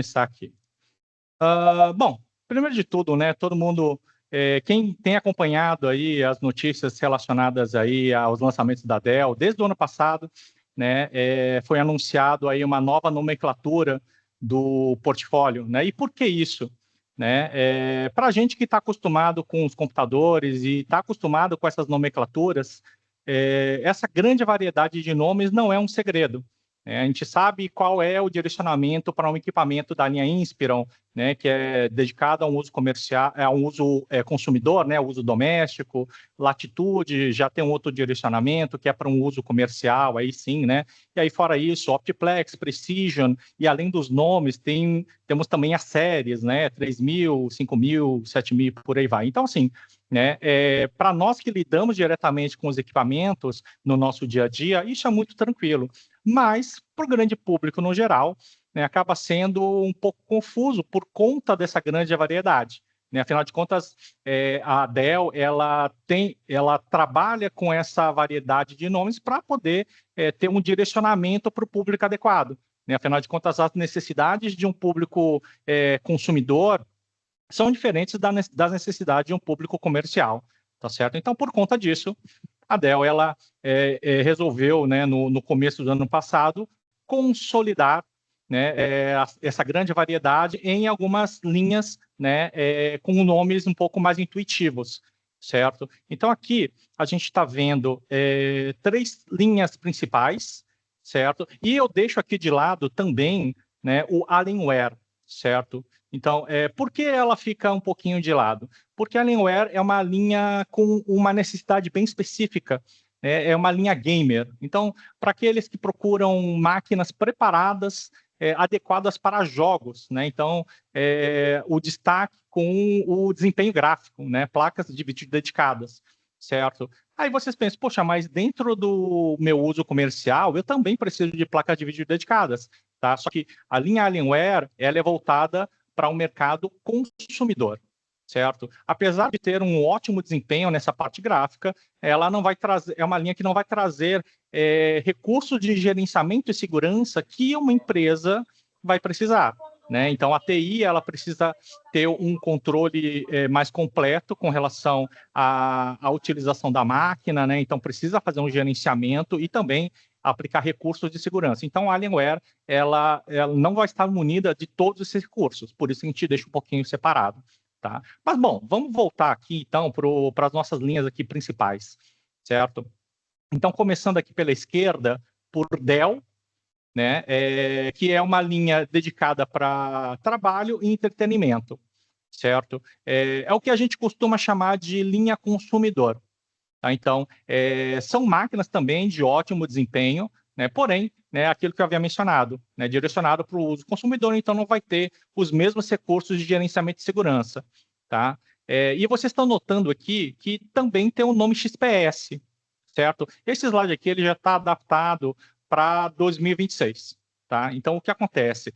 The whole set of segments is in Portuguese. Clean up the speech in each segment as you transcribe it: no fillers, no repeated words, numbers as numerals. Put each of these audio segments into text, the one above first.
começar aqui. Bom, primeiro de tudo, né, todo mundo, quem tem acompanhado aí as notícias relacionadas aí aos lançamentos da Dell, desde o ano passado, né, foi anunciado aí uma nova nomenclatura do portfólio, né? E por que isso? Né? Para a gente que está acostumado com os computadores e está acostumado com essas nomenclaturas, essa grande variedade de nomes não é um segredo. A gente sabe qual é o direcionamento para um equipamento da linha Inspiron, né, que é dedicado a um uso comercial, a um uso consumidor, né, uso doméstico. Latitude já tem um outro direcionamento, que é para um uso comercial, aí sim, né? E aí, fora isso, Optiplex, Precision, e além dos nomes, temos também as séries, né? 3.000, 5.000, 7.000, por aí vai. Então, assim, né, para nós que lidamos diretamente com os equipamentos no nosso dia a dia, isso é muito tranquilo. Mas, para o grande público no geral, né, acaba sendo um pouco confuso por conta dessa grande variedade. Né? Afinal de contas, a Dell ela trabalha com essa variedade de nomes para poder ter um direcionamento para o público adequado. Né? Afinal de contas, as necessidades de um público consumidor são diferentes das necessidades de um público comercial, tá certo? Então, por conta disso, a Dell ela resolveu, né, no começo do ano passado, consolidar, né, essa grande variedade em algumas linhas, né, com nomes um pouco mais intuitivos, certo? Então, aqui a gente está vendo 3 linhas principais, certo? E eu deixo aqui de lado também, né, o Alienware, certo? Então, por que ela fica um pouquinho de lado? Porque a Alienware é uma linha com uma necessidade bem específica, né? É uma linha gamer. Então, para aqueles que procuram máquinas preparadas, adequadas para jogos, né? Então, o destaque com o desempenho gráfico, né? Placas de vídeo dedicadas, certo? Aí vocês pensam, poxa, mas dentro do meu uso comercial, eu também preciso de placas de vídeo dedicadas, tá? Só que a linha Alienware, ela é voltada para um mercado consumidor, certo? Apesar de ter um ótimo desempenho nessa parte gráfica, ela não vai trazer, é uma linha que não vai trazer recursos de gerenciamento e segurança que uma empresa vai precisar. Né? Então, a TI ela precisa ter um controle mais completo com relação à utilização da máquina, né? Então, precisa fazer um gerenciamento e também aplicar recursos de segurança. Então, a Alienware ela não vai estar munida de todos esses recursos, por isso a gente deixa um pouquinho separado. Tá? Mas, bom, vamos voltar aqui, então, para as nossas linhas aqui principais, certo? Então, começando aqui pela esquerda, por Dell, né, que é uma linha dedicada para trabalho e entretenimento, certo? É o que a gente costuma chamar de linha consumidor. Tá? Então, são máquinas também de ótimo desempenho, né? Porém, né, aquilo que eu havia mencionado, né, direcionado para o uso consumidor, então não vai ter os mesmos recursos de gerenciamento de segurança. Tá? E vocês estão notando aqui que também tem o nome XPS, certo? Esse slide aqui ele já está adaptado para 2026. Tá? Então, o que acontece?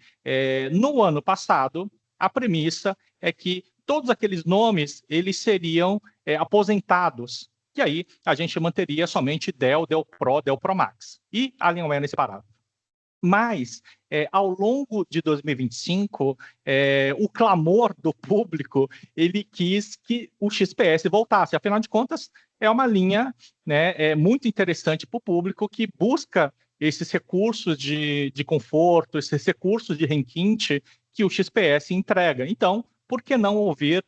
No ano passado, a premissa é que todos aqueles nomes eles seriam aposentados. E aí a gente manteria somente Dell, Dell Pro, Dell Pro Max e Alienware separado. Mas, ao longo de 2025, o clamor do público, ele quis que o XPS voltasse. Afinal de contas, é uma linha, né, muito interessante para o público que busca esses recursos de conforto, esses recursos de requinte que o XPS entrega. Então, por que não ouvir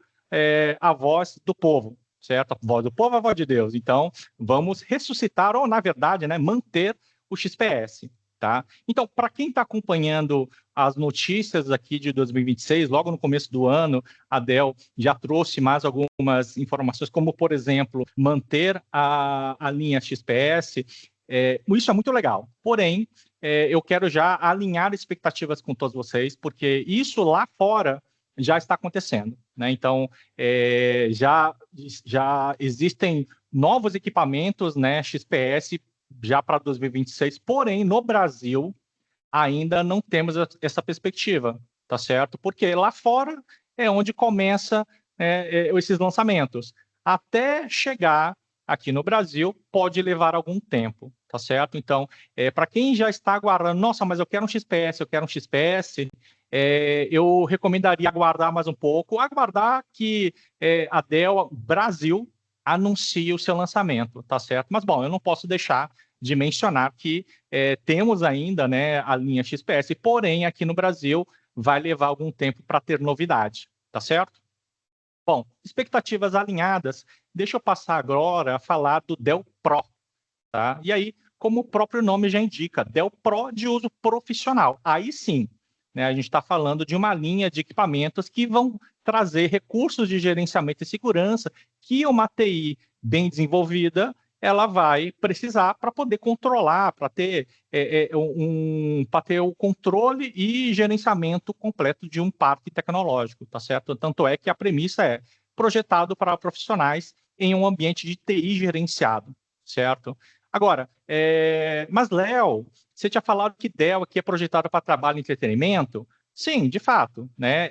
a voz do povo? Certo? A voz do povo é a voz de Deus. Então, vamos ressuscitar, ou, na verdade, né, manter o XPS. Tá? Então, para quem está acompanhando as notícias aqui de 2026, logo no começo do ano, a Dell já trouxe mais algumas informações, como, por exemplo, manter a linha XPS. Isso é muito legal. Porém, eu quero já alinhar expectativas com todos vocês, porque isso lá fora já está acontecendo. Né? Então, já existem novos equipamentos, né, XPS já para 2026, porém, no Brasil, ainda não temos essa perspectiva, tá certo? Porque lá fora é onde começa esses lançamentos. Até chegar aqui no Brasil, pode levar algum tempo, tá certo? Então, para quem já está aguardando, nossa, mas eu quero um XPS, eu recomendaria aguardar mais um pouco, aguardar que a Dell Brasil anuncie o seu lançamento, tá certo? Mas, bom, eu não posso deixar de mencionar que temos ainda, né, a linha XPS, porém, aqui no Brasil, vai levar algum tempo para ter novidade, tá certo? Bom, expectativas alinhadas, deixa eu passar agora a falar do Dell Pro, tá? E aí, como o próprio nome já indica, Dell Pro de uso profissional. Aí sim, né, a gente está falando de uma linha de equipamentos que vão trazer recursos de gerenciamento e segurança que uma TI bem desenvolvida ela vai precisar para poder controlar, para ter, ter o controle e gerenciamento completo de um parque tecnológico, tá certo? Tanto é que a premissa é projetado para profissionais em um ambiente de TI gerenciado, certo? Agora, mas Léo, você tinha falado que Dell aqui é projetado para trabalho e entretenimento? Sim, de fato, né?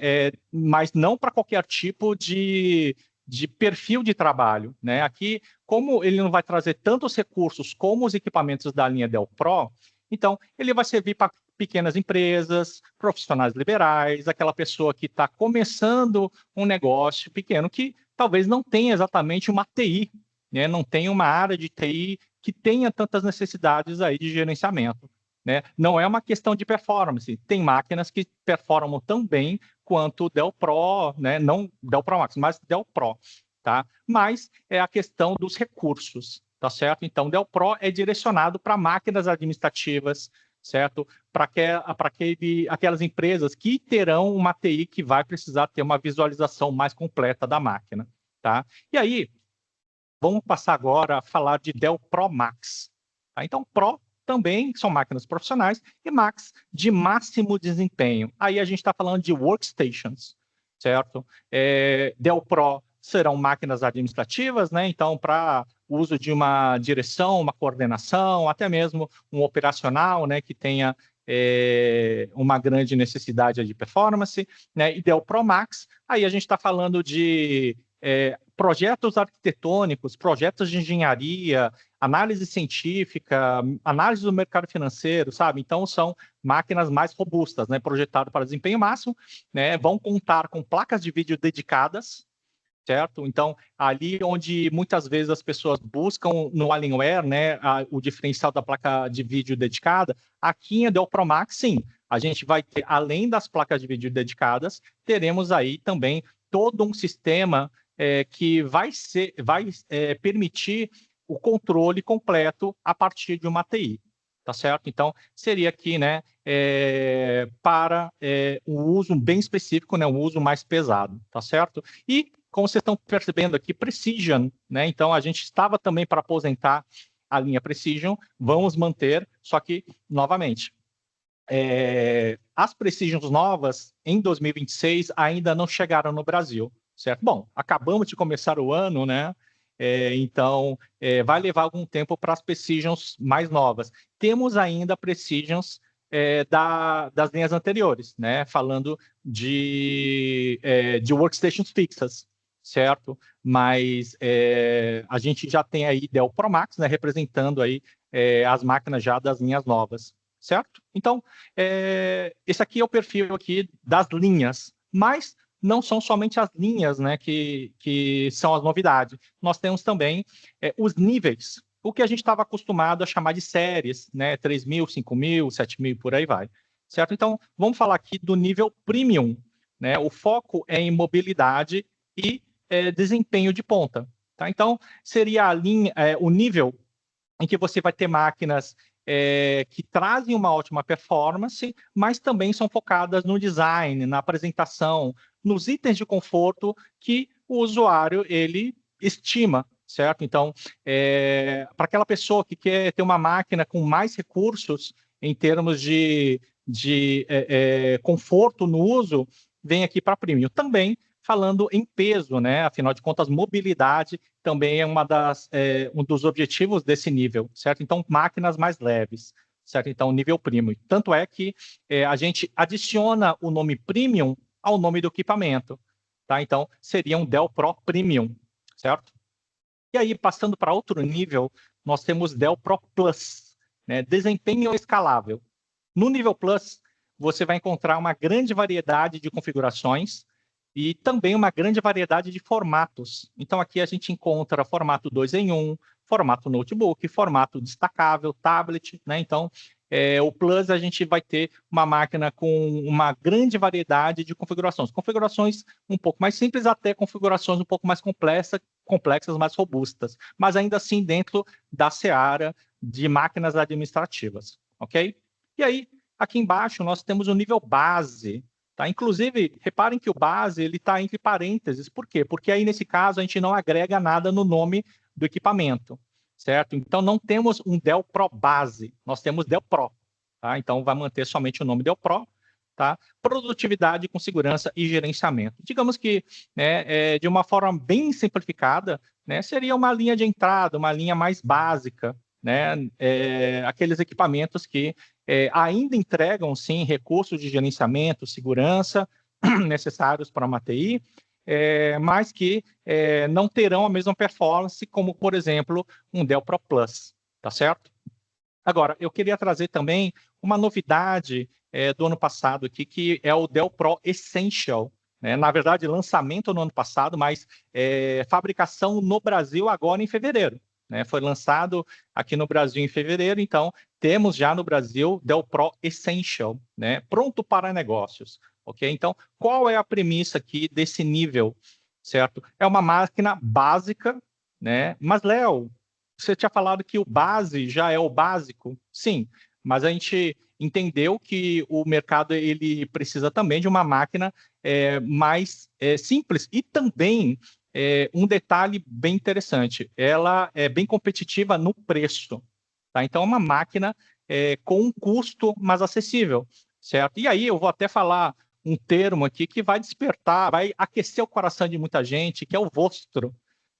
Mas não para qualquer tipo de perfil de trabalho, né? Aqui, como ele não vai trazer tantos recursos como os equipamentos da linha Dell Pro, então ele vai servir para pequenas empresas, profissionais liberais, aquela pessoa que está começando um negócio pequeno que talvez não tenha exatamente uma TI, né? Não tenha uma área de TI que tenha tantas necessidades aí de gerenciamento, né? Não é uma questão de performance. Tem máquinas que performam tão bem quanto o Dell Pro, né? Não Dell Pro Max, mas Dell Pro, tá? Mas é a questão dos recursos, tá certo? Então, Dell Pro é direcionado para máquinas administrativas, certo? Para aquelas empresas que terão uma TI que vai precisar ter uma visualização mais completa da máquina, tá? E aí, vamos passar agora a falar de Dell Pro Max. Tá? Então, Pro também são máquinas profissionais e Max de máximo desempenho. Aí a gente está falando de workstations, certo? Dell Pro serão máquinas administrativas, né? Então, para uso de uma direção, uma coordenação, até mesmo um operacional, né? Que tenha uma grande necessidade de performance, né? E Dell Pro Max, aí a gente está falando de projetos arquitetônicos, projetos de engenharia, análise científica, análise do mercado financeiro, sabe? Então, são máquinas mais robustas, né? Projetadas para desempenho máximo, né? Vão contar com placas de vídeo dedicadas, certo? Então, ali onde muitas vezes as pessoas buscam no Alienware, né, o diferencial da placa de vídeo dedicada, aqui em Dell Pro Max, sim, a gente vai ter, além das placas de vídeo dedicadas, teremos aí também todo um sistema que vai permitir o controle completo a partir de uma TI, tá certo? Então, seria aqui, né, para um uso bem específico, né, um uso mais pesado, tá certo? E como vocês estão percebendo aqui, Precision, né? Então, a gente estava também para aposentar a linha Precision, vamos manter, só que, novamente, as Precisions novas, em 2026, ainda não chegaram no Brasil, certo? Bom, acabamos de começar o ano, né? Então, vai levar algum tempo para as Precisions mais novas. Temos ainda Precisions das linhas anteriores, né? Falando de workstations fixas, certo? Mas a gente já tem aí Dell Pro Max, né? Representando aí as máquinas já das linhas novas, certo? Então, esse aqui é o perfil aqui das linhas, mas não são somente as linhas, né, que são as novidades. Nós temos também os níveis, o que a gente estava acostumado a chamar de séries, né, 3.000, 5.000, 7.000, por aí vai, certo? Então, vamos falar aqui do nível premium, né? O foco é em mobilidade e desempenho de ponta, tá? Então, seria a linha, o nível em que você vai ter máquinas que trazem uma ótima performance, mas também são focadas no design, na apresentação, nos itens de conforto que o usuário ele estima, certo? Então, para aquela pessoa que quer ter uma máquina com mais recursos em termos de conforto no uso, vem aqui para Premium. Também falando em peso, né? Afinal de contas, mobilidade também é um dos objetivos desse nível, certo? Então, máquinas mais leves, certo? Então, nível premium. Tanto é que a gente adiciona o nome premium ao nome do equipamento, tá? Então, seria um Dell Pro Premium, certo? E aí, passando para outro nível, nós temos Dell Pro Plus, né? Desempenho escalável. No nível Plus, você vai encontrar uma grande variedade de configurações e também uma grande variedade de formatos. Então, aqui a gente encontra formato 2 em 1, formato notebook, formato destacável, tablet, né? Então, o Plus a gente vai ter uma máquina com uma grande variedade de configurações. Configurações um pouco mais simples até configurações um pouco mais complexas, mais robustas, mas ainda assim dentro da seara de máquinas administrativas, ok? E aí, aqui embaixo, nós temos o nível base, tá? Inclusive, reparem que o base ele está entre parênteses. Por quê? Porque aí, nesse caso, a gente não agrega nada no nome do equipamento, certo? Então, não temos um Dell Pro base, nós temos Dell Pro, tá? Então, vai manter somente o nome Dell Pro, tá? Produtividade com segurança e gerenciamento. Digamos que, né, de uma forma bem simplificada, né, seria uma linha de entrada, uma linha mais básica, né? Aqueles equipamentos que ainda entregam, sim, recursos de gerenciamento, segurança necessários para uma TI, mas que não terão a mesma performance como, por exemplo, um Dell Pro Plus, tá certo? Agora, eu queria trazer também uma novidade do ano passado aqui, que é o Dell Pro Essential, né? Na verdade, lançamento no ano passado, mas fabricação no Brasil agora em fevereiro, né? Foi lançado aqui no Brasil em fevereiro, então temos já no Brasil Dell Pro Essential, né? Pronto para negócios, ok? Então, qual é a premissa aqui desse nível, certo? É uma máquina básica, né? Mas, Léo, você tinha falado que o base já é o básico, sim, mas a gente entendeu que o mercado ele precisa também de uma máquina mais simples e também um detalhe bem interessante, ela é bem competitiva no preço, tá? Então é uma máquina com um custo mais acessível, certo? E aí eu vou até falar um termo aqui que vai despertar, vai aquecer o coração de muita gente, que é o vostro.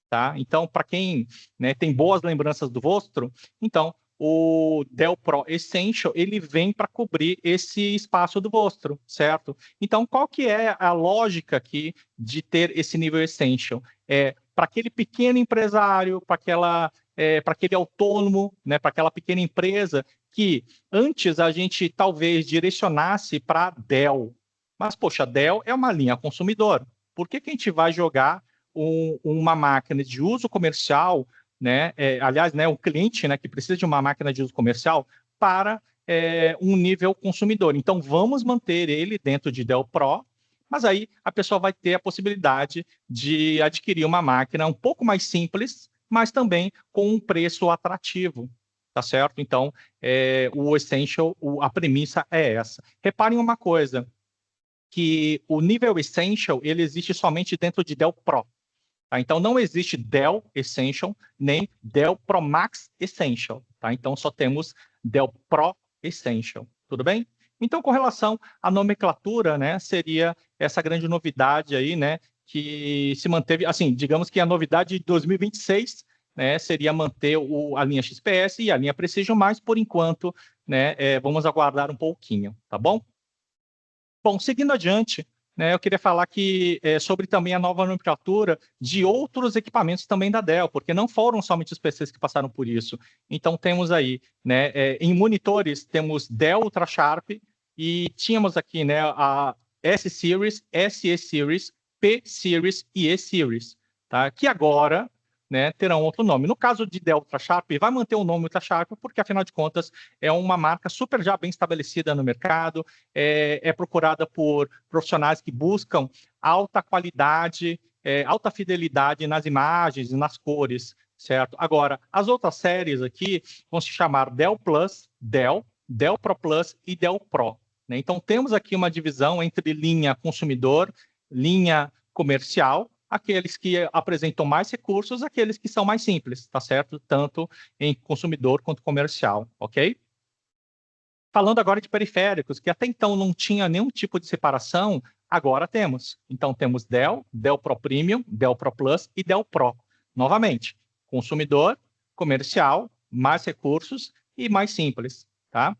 Tá? Então, para quem, né, tem boas lembranças do Vostro, então o Dell Pro Essential ele vem para cobrir esse espaço do Vostro, certo? Então, qual que é a lógica aqui de ter esse nível Essential? Para aquele pequeno empresário, para aquele autônomo, né, para aquela pequena empresa que antes a gente talvez direcionasse para Dell, mas poxa, Dell é uma linha consumidor. Por que a gente vai jogar uma máquina de uso comercial, né? Aliás, né, o cliente, né, que precisa de uma máquina de uso comercial para um nível consumidor. Então, vamos manter ele dentro de Dell Pro, mas aí a pessoa vai ter a possibilidade de adquirir uma máquina um pouco mais simples, mas também com um preço atrativo, tá certo? Então, o Essential, a premissa é essa. Reparem uma coisa, que o nível Essential ele existe somente dentro de Dell Pro. Tá? Então, não existe Dell Essential, nem Dell Pro Max Essential. Tá? Então, só temos Dell Pro Essential. Tudo bem? Então, com relação à nomenclatura, né, seria essa grande novidade aí, né, que se manteve, assim, digamos que a novidade de 2026, né, seria manter a linha XPS e a linha Precision, mas, por enquanto, né, vamos aguardar um pouquinho, tá bom? Bom, seguindo adiante, né, eu queria falar sobre também a nova nomenclatura de outros equipamentos também da Dell, porque não foram somente os PCs que passaram por isso. Então, temos aí, né, em monitores, temos Dell UltraSharp e tínhamos aqui, né, a S-Series, SE-Series, P-Series e E-Series, tá? Que agora, né, terão outro nome. No caso de Dell UltraSharp, vai manter o nome UltraSharp, porque, afinal de contas, é uma marca super já bem estabelecida no mercado, é procurada por profissionais que buscam alta qualidade, alta fidelidade nas imagens e nas cores, certo? Agora, as outras séries aqui vão se chamar Dell Plus, Dell, Dell Pro Plus e Dell Pro, né? Então, temos aqui uma divisão entre linha consumidor, linha comercial, aqueles que apresentam mais recursos, aqueles que são mais simples, tá certo? Tanto em consumidor quanto comercial, ok? Falando agora de periféricos, que até então não tinha nenhum tipo de separação, agora temos. Então, temos Dell, Dell Pro Premium, Dell Pro Plus e Dell Pro. Novamente, consumidor, comercial, mais recursos e mais simples, tá?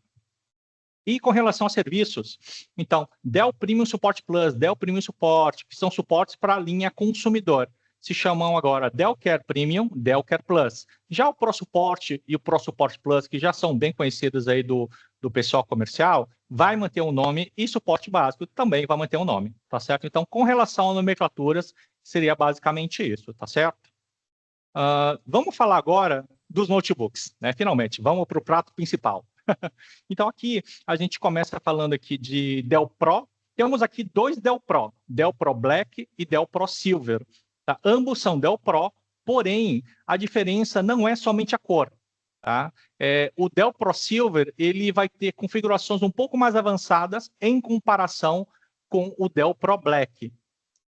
E com relação a serviços, então, Dell Premium Support Plus, Dell Premium Support, que são suportes para a linha consumidor. se chamam agora Dell Care Premium, Dell Care Plus. Já o ProSupport e o ProSupport Plus, que já são bem conhecidos aí do pessoal comercial, vai manter o nome, e suporte básico também vai manter o nome, tá certo? Então, com relação a nomenclaturas, seria basicamente isso, tá certo? Vamos falar agora dos notebooks, né? Finalmente, vamos para o prato principal. Então, aqui a gente começa falando aqui de Dell Pro. Temos aqui dois Dell Pro Black e Dell Pro Silver. Tá? Ambos são Dell Pro, porém, a diferença não é somente a cor. Tá? O Dell Pro Silver ele vai ter configurações um pouco mais avançadas em comparação com o Dell Pro Black.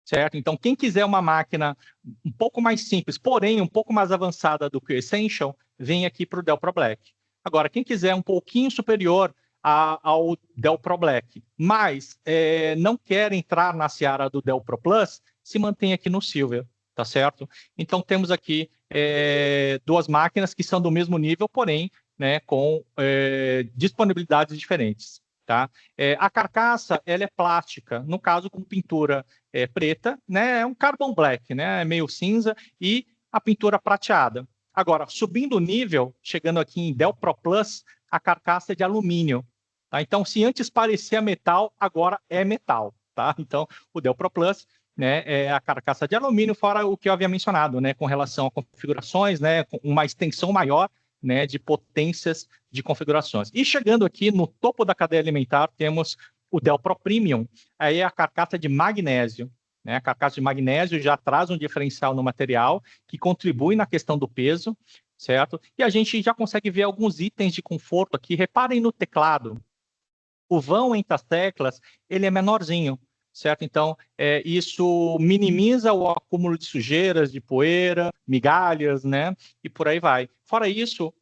Certo? Então, quem quiser uma máquina um pouco mais simples, porém um pouco mais avançada do que o Essential, vem aqui para o Dell Pro Black. Agora, quem quiser um pouquinho superior ao Dell Pro Black, mas não quer entrar na seara do Dell Pro Plus, se mantém aqui no Silver, tá certo? Então, temos aqui duas máquinas que são do mesmo nível, porém, né, com disponibilidades diferentes. Tá? A carcaça ela é plástica, no caso com pintura preta, né? É um carbon black, né? É meio cinza, e a pintura prateada. Agora, subindo o nível, chegando aqui em Dell Pro Plus, a carcaça é de alumínio. Tá? Então, se antes parecia metal, agora é metal. Tá? Então, o Dell Pro Plus, né, é a carcaça de alumínio, fora o que eu havia mencionado, né, com relação a configurações, né, com uma extensão maior, né, de potências de configurações. E chegando aqui no topo da cadeia alimentar, temos o Dell Pro Premium, aí é a carcaça de magnésio. Né? A carcaça de magnésio já traz um diferencial no material que contribui na questão do peso, certo? E a gente já consegue ver alguns itens de conforto aqui. Reparem no teclado. O vão entre as teclas, ele é menorzinho, certo? Então, isso minimiza o acúmulo de sujeiras, de poeira, migalhas, né? E por aí vai. Fora isso,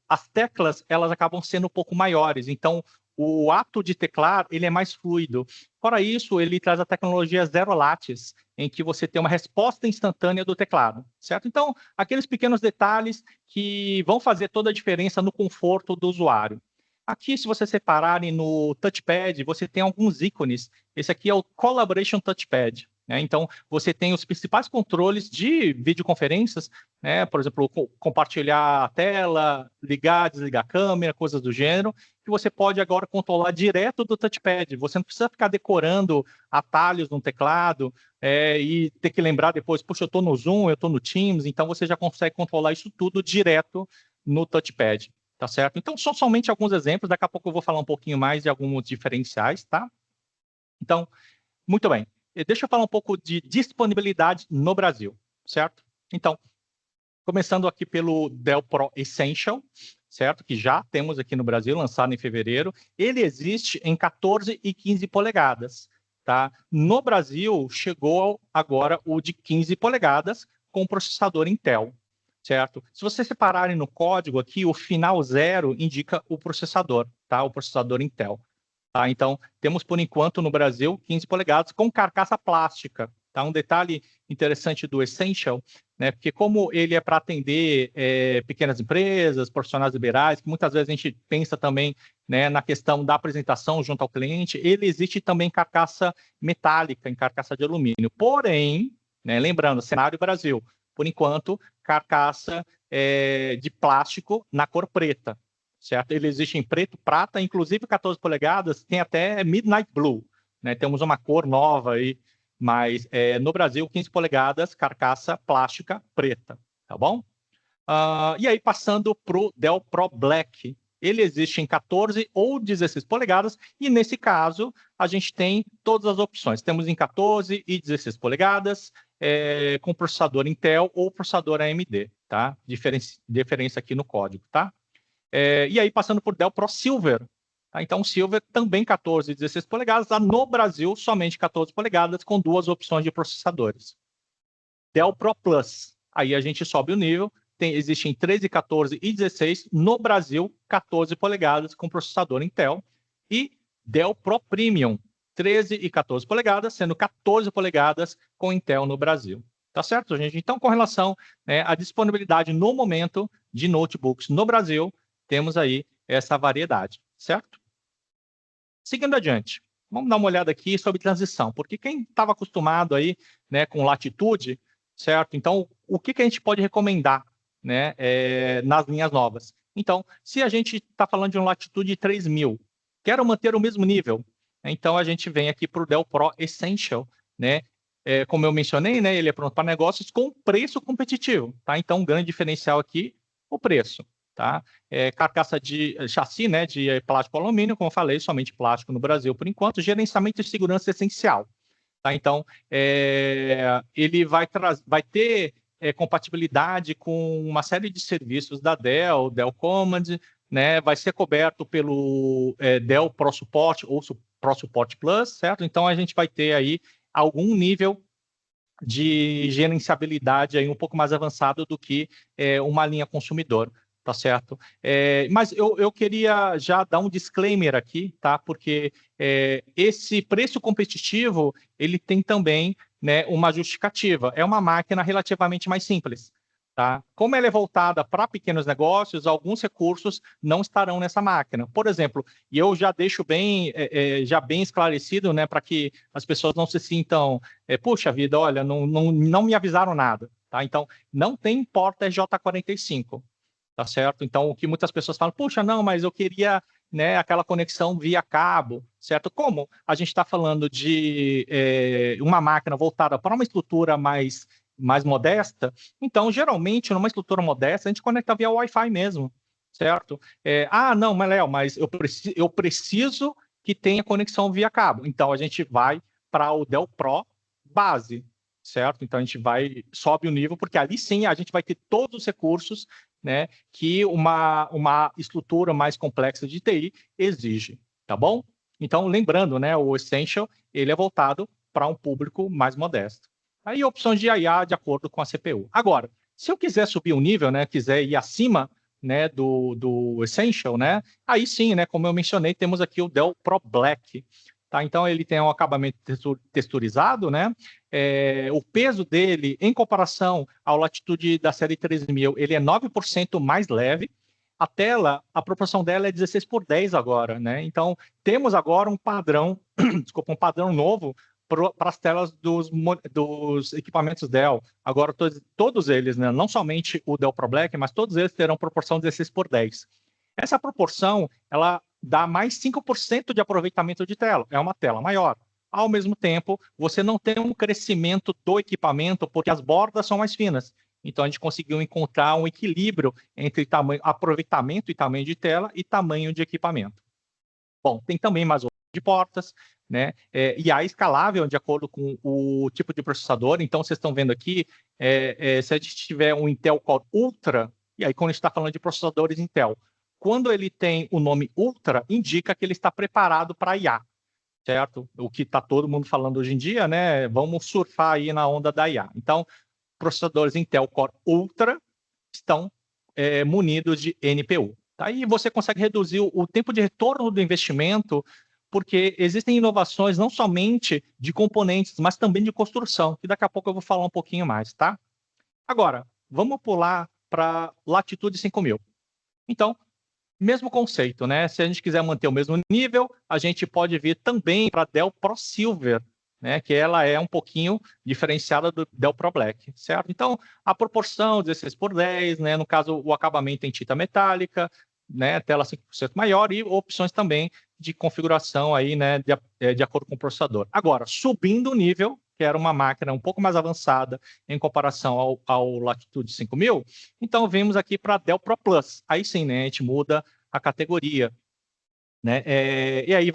as teclas, elas acabam sendo um pouco maiores. Então, o ato de teclar, ele é mais fluido. Fora isso, ele traz a tecnologia Zero Lattice, em que você tem uma resposta instantânea do teclado, certo? Então, aqueles pequenos detalhes que vão fazer toda a diferença no conforto do usuário. Aqui, se vocês separarem no touchpad, você tem alguns ícones. Esse aqui é o Collaboration Touchpad. Né? Então, você tem os principais controles de videoconferências, né? Por exemplo, compartilhar a tela, ligar, desligar a câmera, coisas do gênero, que você pode agora controlar direto do touchpad. Você não precisa ficar decorando atalhos no teclado e ter que lembrar depois, puxa, eu estou no Zoom, eu estou no Teams, então você já consegue controlar isso tudo direto no touchpad. Tá certo? Então, são somente alguns exemplos. Daqui a pouco eu vou falar um pouquinho mais de alguns diferenciais, tá? Então, muito bem. Deixa eu falar um pouco de disponibilidade no Brasil, certo? Então, começando aqui pelo Dell Pro Essential, certo? Que já temos aqui no Brasil, lançado em fevereiro. Ele existe em 14 e 15 polegadas, tá? No Brasil, chegou agora o de 15 polegadas com processador Intel. Certo? Se vocês separarem no código aqui, o final 0 indica o processador, tá? O processador Intel. Tá? Então, temos por enquanto no Brasil 15 polegadas com carcaça plástica. Tá? Um detalhe interessante do Essential, né? Porque como ele é para atender pequenas empresas, profissionais liberais, que muitas vezes a gente pensa também, né, na questão da apresentação junto ao cliente, ele existe também em carcaça metálica, em carcaça de alumínio. Porém, né, lembrando, cenário Brasil, por enquanto, carcaça de plástico na cor preta, certo? Ele existe em preto, prata, inclusive 14 polegadas, tem até Midnight Blue, né? Temos uma cor nova aí, mas no Brasil, 15 polegadas, carcaça plástica preta, tá bom? E aí, passando para o Dell Pro Black, ele existe em 14 ou 16 polegadas, e nesse caso, a gente tem todas as opções. Temos em 14 e 16 polegadas, com processador Intel ou processador AMD, tá? Diferença aqui no código, tá? E aí, passando por Dell Pro Silver. Tá? Então, Silver também 14 e 16 polegadas, no Brasil, somente 14 polegadas, com duas opções de processadores. Dell Pro Plus, aí a gente sobe o nível, existem 13, 14 e 16, no Brasil, 14 polegadas com processador Intel, e Dell Pro Premium, 13 e 14 polegadas, sendo 14 polegadas com Intel no Brasil. Tá certo, gente? Então, com relação à disponibilidade no momento de notebooks no Brasil, temos aí essa variedade, certo? Seguindo adiante, vamos dar uma olhada aqui sobre transição, porque quem estava acostumado aí, né, com latitude, certo? Então, o que a gente pode recomendar, né, nas linhas novas? Então, se a gente está falando de uma latitude de 3.000, quero manter o mesmo nível, então a gente vem aqui para o Dell Pro Essential, né? Como eu mencionei, né, ele é pronto para negócios com preço competitivo, tá? Então, um grande diferencial aqui, o preço, tá? Carcaça de chassi, né, de plástico alumínio, como eu falei, somente plástico no Brasil por enquanto, gerenciamento de segurança essencial. Tá? Então, ele vai ter compatibilidade com uma série de serviços da Dell, Dell Command, né? Vai ser coberto pelo Dell Pro Support ou Pro Support Plus, certo? Então, a gente vai ter aí algum nível de gerenciabilidade aí um pouco mais avançado do que uma linha consumidor, tá certo? Mas eu queria já dar um disclaimer aqui, tá? Porque esse preço competitivo, ele tem também, né, uma justificativa. É uma máquina relativamente mais simples, tá? Como ela é voltada para pequenos negócios, alguns recursos não estarão nessa máquina. Por exemplo, e eu já deixo já bem esclarecido, né, para que as pessoas não se sintam puxa vida, olha, não me avisaram nada, tá? Então, não tem porta J45, tá certo? Então, o que muitas pessoas falam, puxa, não, mas eu queria, né, aquela conexão via cabo, certo? Como a gente está falando de uma máquina voltada para uma estrutura mais modesta, então, geralmente, numa estrutura modesta, a gente conecta via Wi-Fi mesmo, certo? Não, mas Léo, mas eu preciso que tenha conexão via cabo. Então, a gente vai para o Dell Pro base, certo? Então, a gente sobe o nível, porque ali sim a gente vai ter todos os recursos, né, que uma estrutura mais complexa de TI exige, tá bom? Então, lembrando, né, o Essential, ele é voltado para um público mais modesto. Aí, opções de IA de acordo com a CPU. Agora, se eu quiser subir o nível, né, quiser ir acima, né, do Essential, né, aí sim, né, como eu mencionei, temos aqui o Dell Pro Black, tá? Então, ele tem um acabamento texturizado, né? O peso dele, em comparação ao Latitude da série 3000, ele é 9% mais leve. A tela, a proporção dela é 16:10 agora, né? Então, temos agora um padrão, desculpa, um padrão novo para as telas dos equipamentos Dell. Agora, todos eles, né? Não somente o Dell Pro Black, mas todos eles terão proporção 16:10. Essa proporção, ela dá mais 5% de aproveitamento de tela. É uma tela maior. Ao mesmo tempo, você não tem um crescimento do equipamento porque as bordas são mais finas. Então, a gente conseguiu encontrar um equilíbrio entre aproveitamento e tamanho de tela e tamanho de equipamento. Bom, tem também mais opções de portas, né? IA escalável de acordo com o tipo de processador. Então, vocês estão vendo aqui, se a gente tiver um Intel Core Ultra, e aí quando a gente está falando de processadores Intel, quando ele tem o nome Ultra, indica que ele está preparado para IA, certo? O que está todo mundo falando hoje em dia, né? Vamos surfar aí na onda da IA. Então, processadores Intel Core Ultra estão munidos de NPU. Tá? E você consegue reduzir o tempo de retorno do investimento, porque existem inovações não somente de componentes, mas também de construção, que daqui a pouco eu vou falar um pouquinho mais, tá? Agora, vamos pular para Latitude 5000. Então, mesmo conceito, né? Se a gente quiser manter o mesmo nível, a gente pode vir também para a Dell Pro Silver, né? Que ela é um pouquinho diferenciada do Dell Pro Black, certo? Então, a proporção 16:10, né? No caso, o acabamento em tinta metálica, né? Tela 5% maior e opções também de configuração aí, né? De acordo com o processador. Agora, subindo o nível, que era uma máquina um pouco mais avançada em comparação ao Latitude 5000, então vimos aqui para a Dell Pro Plus. Aí sim, né? A gente muda a categoria, né? E aí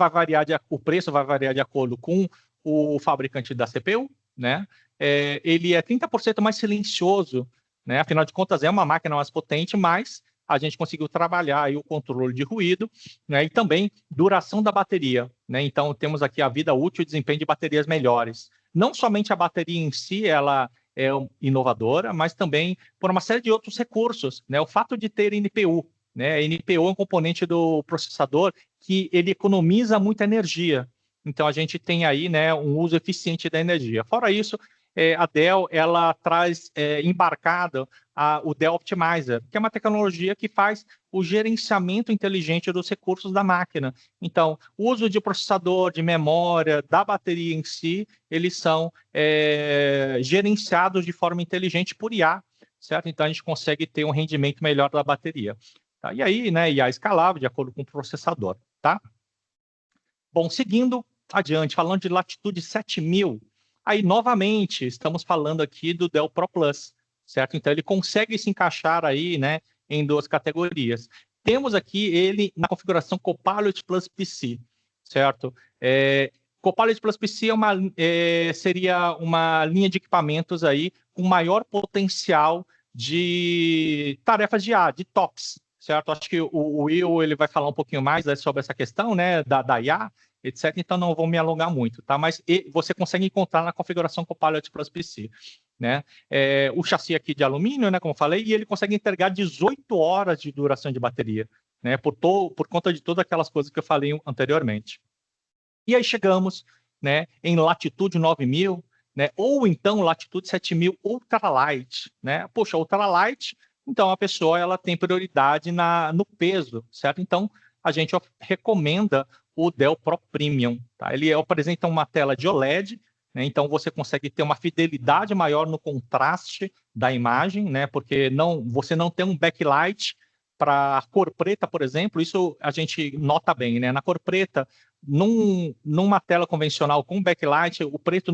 o preço vai variar de acordo com o fabricante da CPU, né? Ele é 30% mais silencioso, né? Afinal de contas, é uma máquina mais potente, mas a gente conseguiu trabalhar aí o controle de ruído, né? E também duração da bateria, né? Então, temos aqui a vida útil e desempenho de baterias melhores. Não somente a bateria em si, ela é inovadora, mas também por uma série de outros recursos, né? O fato de ter NPU, né? NPU é um componente do processador que ele economiza muita energia. Então, a gente tem aí, né, um uso eficiente da energia. Fora isso, a Dell ela traz embarcada o Dell Optimizer, que é uma tecnologia que faz o gerenciamento inteligente dos recursos da máquina. Então, o uso de processador, de memória, da bateria em si, eles são gerenciados de forma inteligente por IA, certo? Então, a gente consegue ter um rendimento melhor da bateria. Tá? E aí, né, IA escalável, de acordo com o processador, tá? Bom, seguindo adiante, falando de Latitude 7000, aí, novamente, estamos falando aqui do Dell Pro Plus, certo? Então, ele consegue se encaixar aí, né, em duas categorias. Temos aqui ele na configuração Copilot Plus PC, certo? Copilot Plus PC seria uma linha de equipamentos aí com maior potencial de tarefas de IA, de TOPS, certo? Acho que o Will ele vai falar um pouquinho mais sobre essa questão, né, da IA, etc. Então não vou me alongar muito, tá? Mas você consegue encontrar na configuração Copilot Plus PC, né? O chassi aqui de alumínio, né, como eu falei, e ele consegue entregar 18 horas de duração de bateria, né? Por conta de todas aquelas coisas que eu falei anteriormente. E aí chegamos, né, em Latitude 9000, né, ou então Latitude 7000 Ultralight, né? Poxa, Ultralight, então a pessoa ela tem prioridade no peso, certo? Então a gente recomenda o Dell Pro Premium, tá? Ele apresenta uma tela de OLED, né? Então você consegue ter uma fidelidade maior no contraste da imagem, né? Porque você não tem um backlight para cor preta, por exemplo, isso a gente nota bem, né? Na cor preta, numa tela convencional com backlight, o preto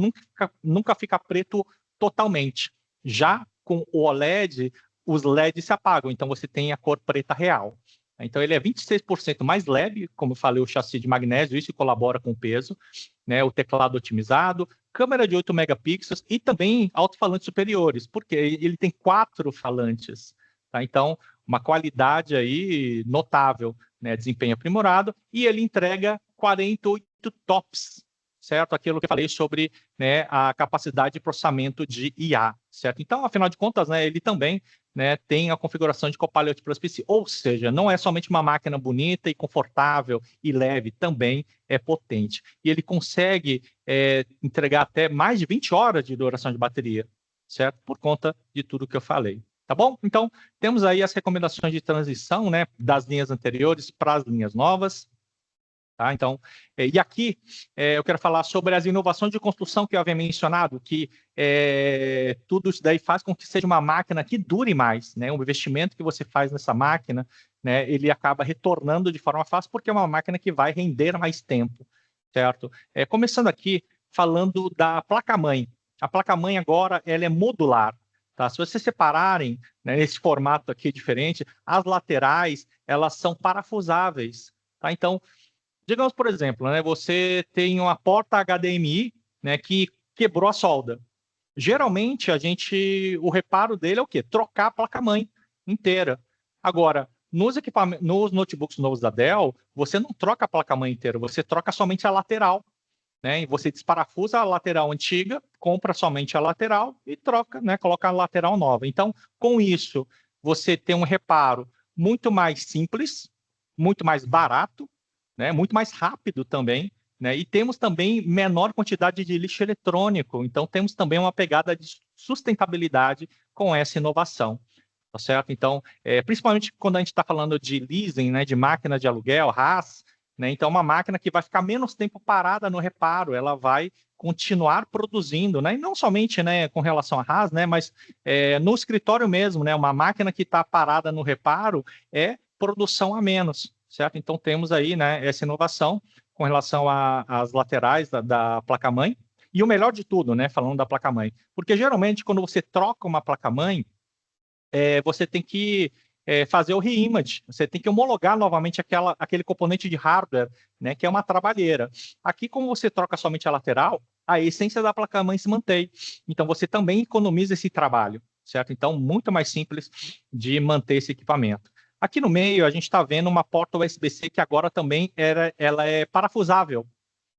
nunca fica preto totalmente. Já com o OLED, os LEDs se apagam, então você tem a cor preta real. Então ele é 26% mais leve, como eu falei, o chassi de magnésio, isso colabora com o peso, né? O teclado otimizado, câmera de 8 megapixels e também alto-falantes superiores, porque ele tem 4 falantes, tá? Então, uma qualidade aí notável, né? Desempenho aprimorado, e ele entrega 48 TOPS, certo? Aquilo que eu falei sobre, né, a capacidade de processamento de IA, certo? Então, afinal de contas, né, ele também, né, tem a configuração de Copilot Plus PC, ou seja, não é somente uma máquina bonita e confortável e leve, também é potente. E ele consegue entregar até mais de 20 horas de duração de bateria, certo? Por conta de tudo que eu falei. Tá bom? Então, temos aí as recomendações de transição, né, das linhas anteriores para as linhas novas. Tá? Então, e aqui eu quero falar sobre as inovações de construção que eu havia mencionado, que tudo isso daí faz com que seja uma máquina que dure mais, né? O investimento que você faz nessa máquina, né, ele acaba retornando de forma fácil, porque é uma máquina que vai render mais tempo, certo? Começando aqui, falando da placa-mãe. A placa-mãe agora, ela é modular, tá? Se vocês separarem, né, nesse formato aqui diferente, as laterais, elas são parafusáveis, tá? Então, digamos, por exemplo, né, você tem uma porta HDMI, né, que quebrou a solda. Geralmente, o reparo dele é o quê? Trocar a placa-mãe inteira. Agora, nos notebooks novos da Dell, você não troca a placa-mãe inteira, você troca somente a lateral, né? E você desparafusa a lateral antiga, compra somente a lateral e troca, né? Coloca a lateral nova. Então, com isso, você tem um reparo muito mais simples, muito mais barato, né? Muito mais rápido também, né? E temos também menor quantidade de lixo eletrônico. Então, temos também uma pegada de sustentabilidade com essa inovação. Tá certo? Então, principalmente quando a gente está falando de leasing, né, de máquina de aluguel, RaaS, né, então uma máquina que vai ficar menos tempo parada no reparo, ela vai continuar produzindo, né, e não somente, né, com relação a RaaS, né, mas no escritório mesmo, né, uma máquina que está parada no reparo é produção a menos, certo? Então temos aí, né, essa inovação com relação às laterais da placa-mãe, e o melhor de tudo, né, falando da placa-mãe, porque geralmente quando você troca uma placa-mãe, você tem que fazer o reimage, você tem que homologar novamente aquele componente de hardware, né, que é uma trabalheira. Aqui, como você troca somente a lateral, a essência da placa-mãe se mantém. Então, você também economiza esse trabalho, certo? Então, muito mais simples de manter esse equipamento. Aqui no meio, a gente está vendo uma porta USB-C que agora também ela é parafusável.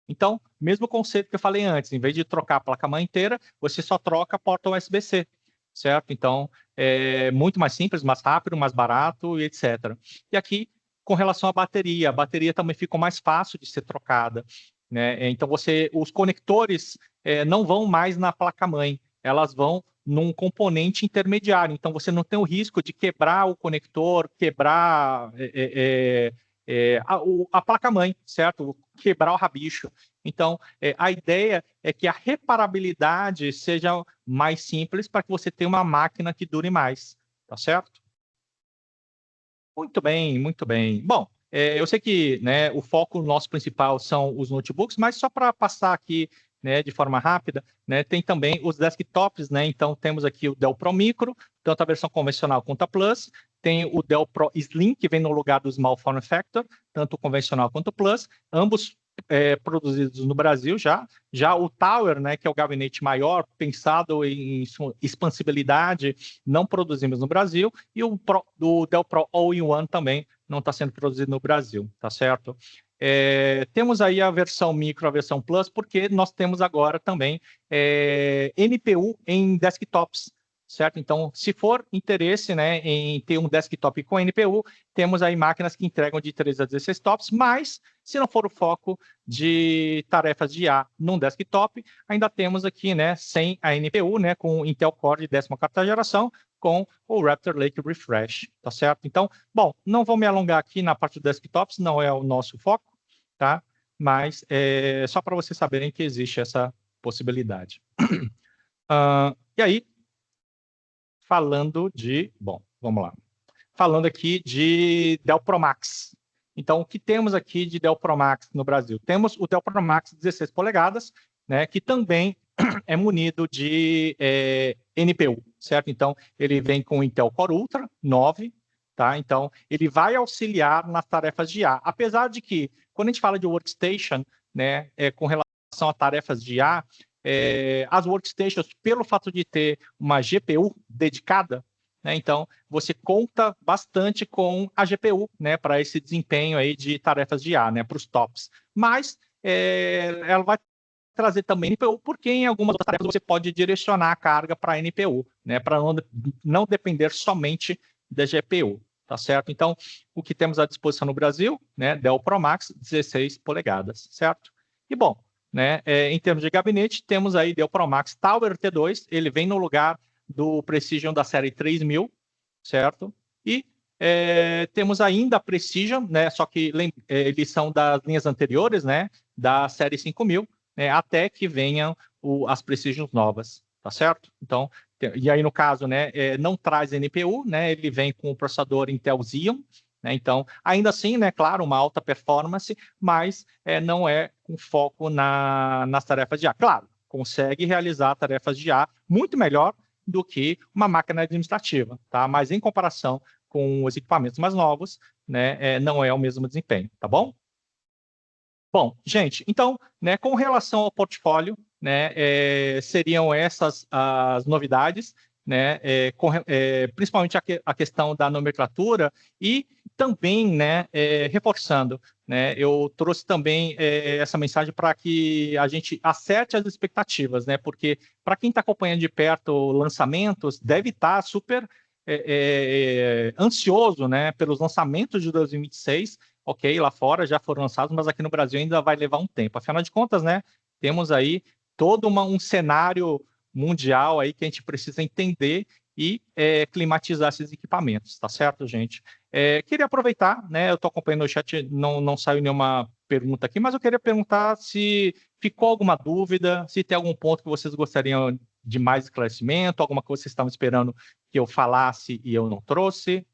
Então, mesmo conceito que eu falei antes, em vez de trocar a placa-mãe inteira, você só troca a porta USB-C, certo? Então, é muito mais simples, mais rápido, mais barato e etc. E aqui, com relação à bateria, a bateria também ficou mais fácil de ser trocada, né? Então, os conectores não vão mais na placa-mãe, elas vão num componente intermediário. Então, você não tem o risco de quebrar o conector, quebrar a placa-mãe, certo? Quebrar o rabicho. Então, a ideia é que a reparabilidade seja mais simples para que você tenha uma máquina que dure mais, tá certo? Muito bem, muito bem. Bom, eu sei que, né, o foco nosso principal são os notebooks, mas só para passar aqui, né, de forma rápida, né, tem também os desktops, né? Então temos aqui o Dell Pro Micro, tanto a versão convencional quanto a Plus. Tem o Dell Pro Slim, que vem no lugar do Small Form Factor, tanto o convencional quanto o Plus, ambos produzidos no Brasil já. Já o Tower, né, que é o gabinete maior, pensado em expansibilidade, não produzimos no Brasil, e do Dell Pro All-in-One também não está sendo produzido no Brasil, tá certo? Temos aí a versão Micro, a versão Plus, porque nós temos agora também NPU em desktops, certo? Então, se for interesse, né, em ter um desktop com NPU, temos aí máquinas que entregam de 3 a 16 tops, mas se não for o foco de tarefas de IA num desktop, ainda temos aqui, né, sem a NPU, né, com o Intel Core de 14ª geração, com o Raptor Lake Refresh, tá certo? Então, bom, não vou me alongar aqui na parte dos desktops, não é o nosso foco, tá? Mas só para vocês saberem que existe essa possibilidade. E aí, falando de... Bom, vamos lá. Falando aqui de Dell Pro Max. Então, o que temos aqui de Dell Pro Max no Brasil? Temos o Dell Pro Max 16 polegadas, né, que também é munido de NPU, certo? Então, ele vem com o Intel Core Ultra 9, tá? Então, ele vai auxiliar nas tarefas de IA. Apesar de que, quando a gente fala de workstation, né, com relação a tarefas de IA, as workstations, pelo fato de ter uma GPU dedicada, né, então você conta bastante com a GPU, né, para esse desempenho aí de tarefas de IA, né, para os tops. Mas ela vai trazer também NPU, porque em algumas outras tarefas você pode direcionar a carga para a NPU, né, para não depender somente da GPU, tá certo? Então, o que temos à disposição no Brasil, né, Dell Pro Max 16 polegadas, certo? E bom, né, em termos de gabinete, temos aí Dell Pro Max Tower T2, ele vem no lugar do Precision da série 3000, certo? E temos ainda a Precision, né, só que eles são das linhas anteriores, né, da série 5000, né, até que venham as Precisions novas, tá certo? Então, e aí no caso, né, não traz NPU, né, ele vem com o processador Intel Xeon, né, então, ainda assim, né, claro, uma alta performance, mas não é com foco nas tarefas de IA. Claro, consegue realizar tarefas de IA muito melhor do que uma máquina administrativa, tá? Mas em comparação com os equipamentos mais novos, né, não é o mesmo desempenho, tá bom? Bom, gente, então, né, com relação ao portfólio, né, seriam essas as novidades, né, principalmente a questão da nomenclatura e também, né, reforçando, né, eu trouxe também essa mensagem para que a gente acerte as expectativas, né, porque para quem está acompanhando de perto lançamentos, deve estar super ansioso, né, pelos lançamentos de 2026. Ok, lá fora já foram lançados, mas aqui no Brasil ainda vai levar um tempo. Afinal de contas, né, temos aí todo um cenário mundial aí que a gente precisa entender e climatizar esses equipamentos, tá certo, gente? Queria aproveitar, né, eu estou acompanhando o chat, não saiu nenhuma pergunta aqui, mas eu queria perguntar se ficou alguma dúvida, se tem algum ponto que vocês gostariam de mais esclarecimento, alguma coisa que vocês estavam esperando que eu falasse e eu não trouxe.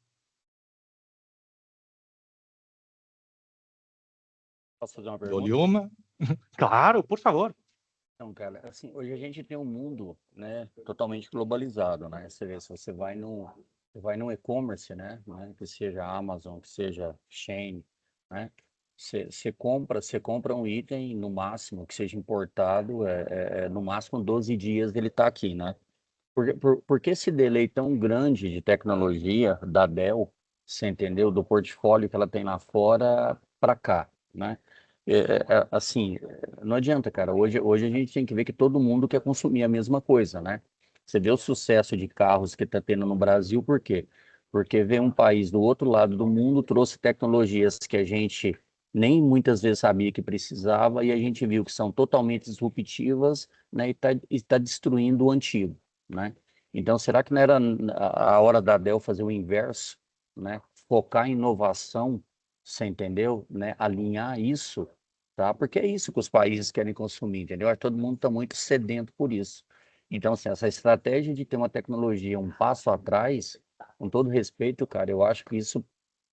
Posso fazer uma Dou-lhe pergunta? uma. Claro, por favor. Então, cara, assim, hoje a gente tem um mundo, né, totalmente globalizado, né? Você vê, se você vai no e-commerce, né, que seja Amazon, que seja Shein, né? Você compra um item, no máximo, que seja importado, no máximo 12 dias ele está aqui, né? Por que esse delay tão grande de tecnologia da Dell, você entendeu? Do portfólio que ela tem lá fora para cá, né? Assim, não adianta, cara. Hoje a gente tem que ver que todo mundo quer consumir a mesma coisa, né? Você vê o sucesso de carros que está tendo no Brasil, por quê? Porque vem um país do outro lado do mundo, trouxe tecnologias que a gente nem muitas vezes sabia que precisava, e a gente viu que são totalmente disruptivas, né? E está destruindo o antigo, né? Então, será que não era a hora da Dell fazer o inverso, né? Focar em inovação, você entendeu? Né? Alinhar isso, tá? Porque é isso que os países querem consumir, entendeu? Acho que todo mundo está muito sedento por isso. Então, assim, essa estratégia de ter uma tecnologia um passo atrás, com todo respeito, cara, eu acho que isso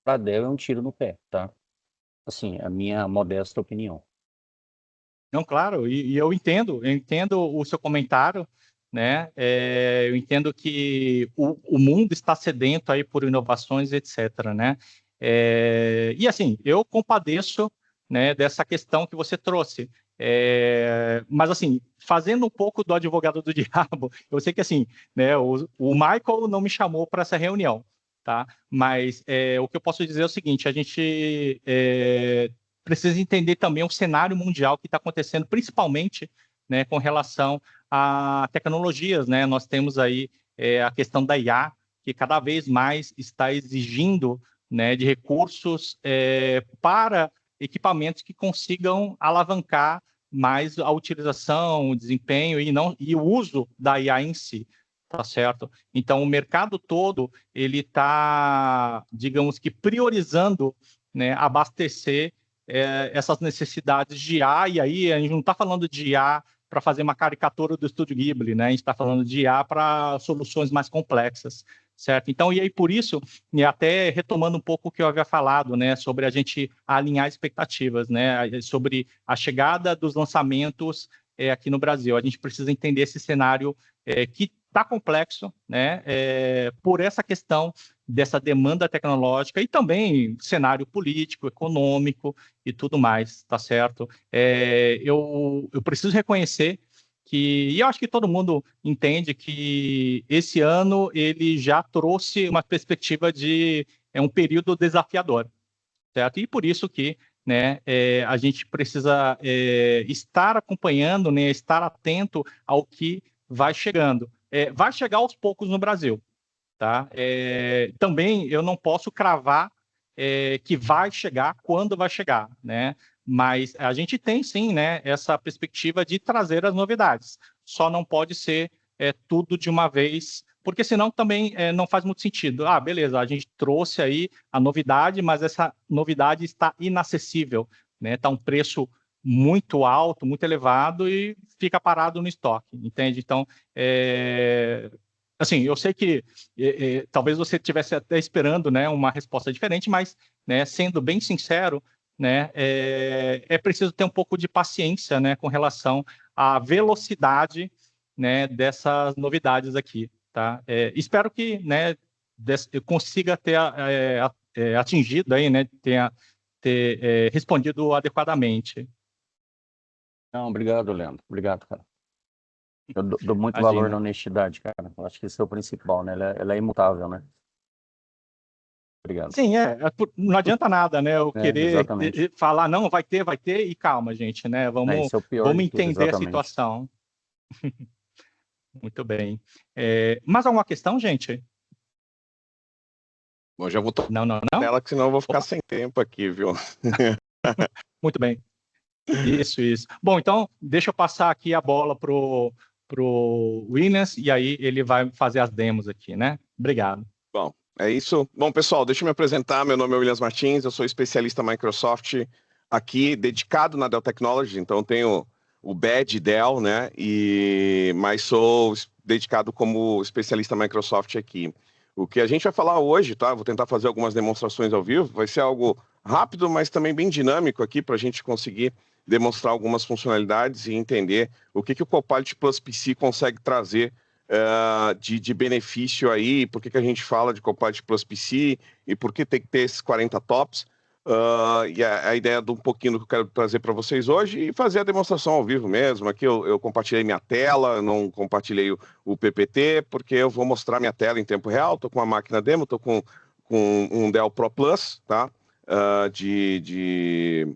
para a Dell é um tiro no pé, tá? Assim, a minha modesta opinião. Não, claro, e eu entendo o seu comentário, né? Eu entendo que o mundo está sedento aí por inovações, etc., né? E assim, eu compadeço, né, dessa questão que você trouxe. Mas assim, fazendo um pouco do advogado do diabo, eu sei que assim, né, o Michael não me chamou para essa reunião, tá? Mas o que eu posso dizer é o seguinte: a gente precisa entender também o cenário mundial que está acontecendo, principalmente, né, com relação a tecnologias, né? Nós temos aí a questão da IA, que cada vez mais está exigindo, né, de recursos para equipamentos que consigam alavancar mais a utilização, o desempenho e o uso da IA em si, tá certo? Então, o mercado todo ele está, digamos que, priorizando, né, abastecer essas necessidades de IA, e aí a gente não está falando de IA para fazer uma caricatura do Estúdio Ghibli, né? A gente está falando de IA para soluções mais complexas, certo? Então, e aí por isso, e até retomando um pouco o que eu havia falado, né, sobre a gente alinhar expectativas, né, sobre a chegada dos lançamentos aqui no Brasil. A gente precisa entender esse cenário que está complexo, né, por essa questão dessa demanda tecnológica e também cenário político, econômico e tudo mais, tá certo? Eu preciso reconhecer e eu acho que todo mundo entende que esse ano ele já trouxe uma perspectiva de um período desafiador, certo? E por isso que, né, a gente precisa estar acompanhando, né, estar atento ao que vai chegando. Vai chegar aos poucos no Brasil, tá? Também eu não posso cravar que vai chegar quando vai chegar, né? Mas a gente tem sim, né, essa perspectiva de trazer as novidades. Só não pode ser tudo de uma vez, porque senão também não faz muito sentido. Ah, beleza, a gente trouxe aí a novidade, mas essa novidade está inacessível, né? Está um preço muito alto, muito elevado e fica parado no estoque, entende? Então, assim, eu sei que talvez você estivesse até esperando, né, uma resposta diferente, mas, né, sendo bem sincero, né, preciso ter um pouco de paciência, né, com relação à velocidade, né, dessas novidades aqui, tá? Espero que, né, eu consiga ter atingido aí, né, ter respondido adequadamente. Não, obrigado, Leandro. Obrigado, cara. Eu dou muito valor na Imagina. honestidade, cara. Eu acho que isso é o principal, né? Ela é imutável, né? Obrigado. Sim, não adianta nada, né? Eu querer Exatamente. falar, não, vai ter, e calma, gente, né? Esse é o pior Vamos de tudo, entender a exatamente. situação. Muito bem. Mais alguma questão, gente? Bom, já vou tocar Não, não, não? nela, que senão eu vou ficar Opa, sem tempo aqui, viu? muito bem. Isso, isso. Bom, então, deixa eu passar aqui a bola pro Williams, e aí ele vai fazer as demos aqui, né? Obrigado. Bom, é isso. Bom, pessoal, deixa eu me apresentar. Meu nome é Williams Martins, eu sou especialista Microsoft aqui, dedicado na Dell Technologies, então tenho o badge Dell, né? Mas sou dedicado como especialista Microsoft aqui. O que a gente vai falar hoje, tá? Vou tentar fazer algumas demonstrações ao vivo, vai ser algo rápido, mas também bem dinâmico aqui para a gente conseguir demonstrar algumas funcionalidades e entender o que o Copilot Plus PC consegue trazer de benefício aí, por que a gente fala de Copilot Plus PC e por que tem que ter esses 40 tops. E a ideia de um pouquinho do que eu quero trazer para vocês hoje e fazer a demonstração ao vivo mesmo. Aqui eu compartilhei minha tela, não compartilhei o PPT, porque eu vou mostrar minha tela em tempo real. Estou com uma máquina demo, estou com um Dell Pro Plus, tá? De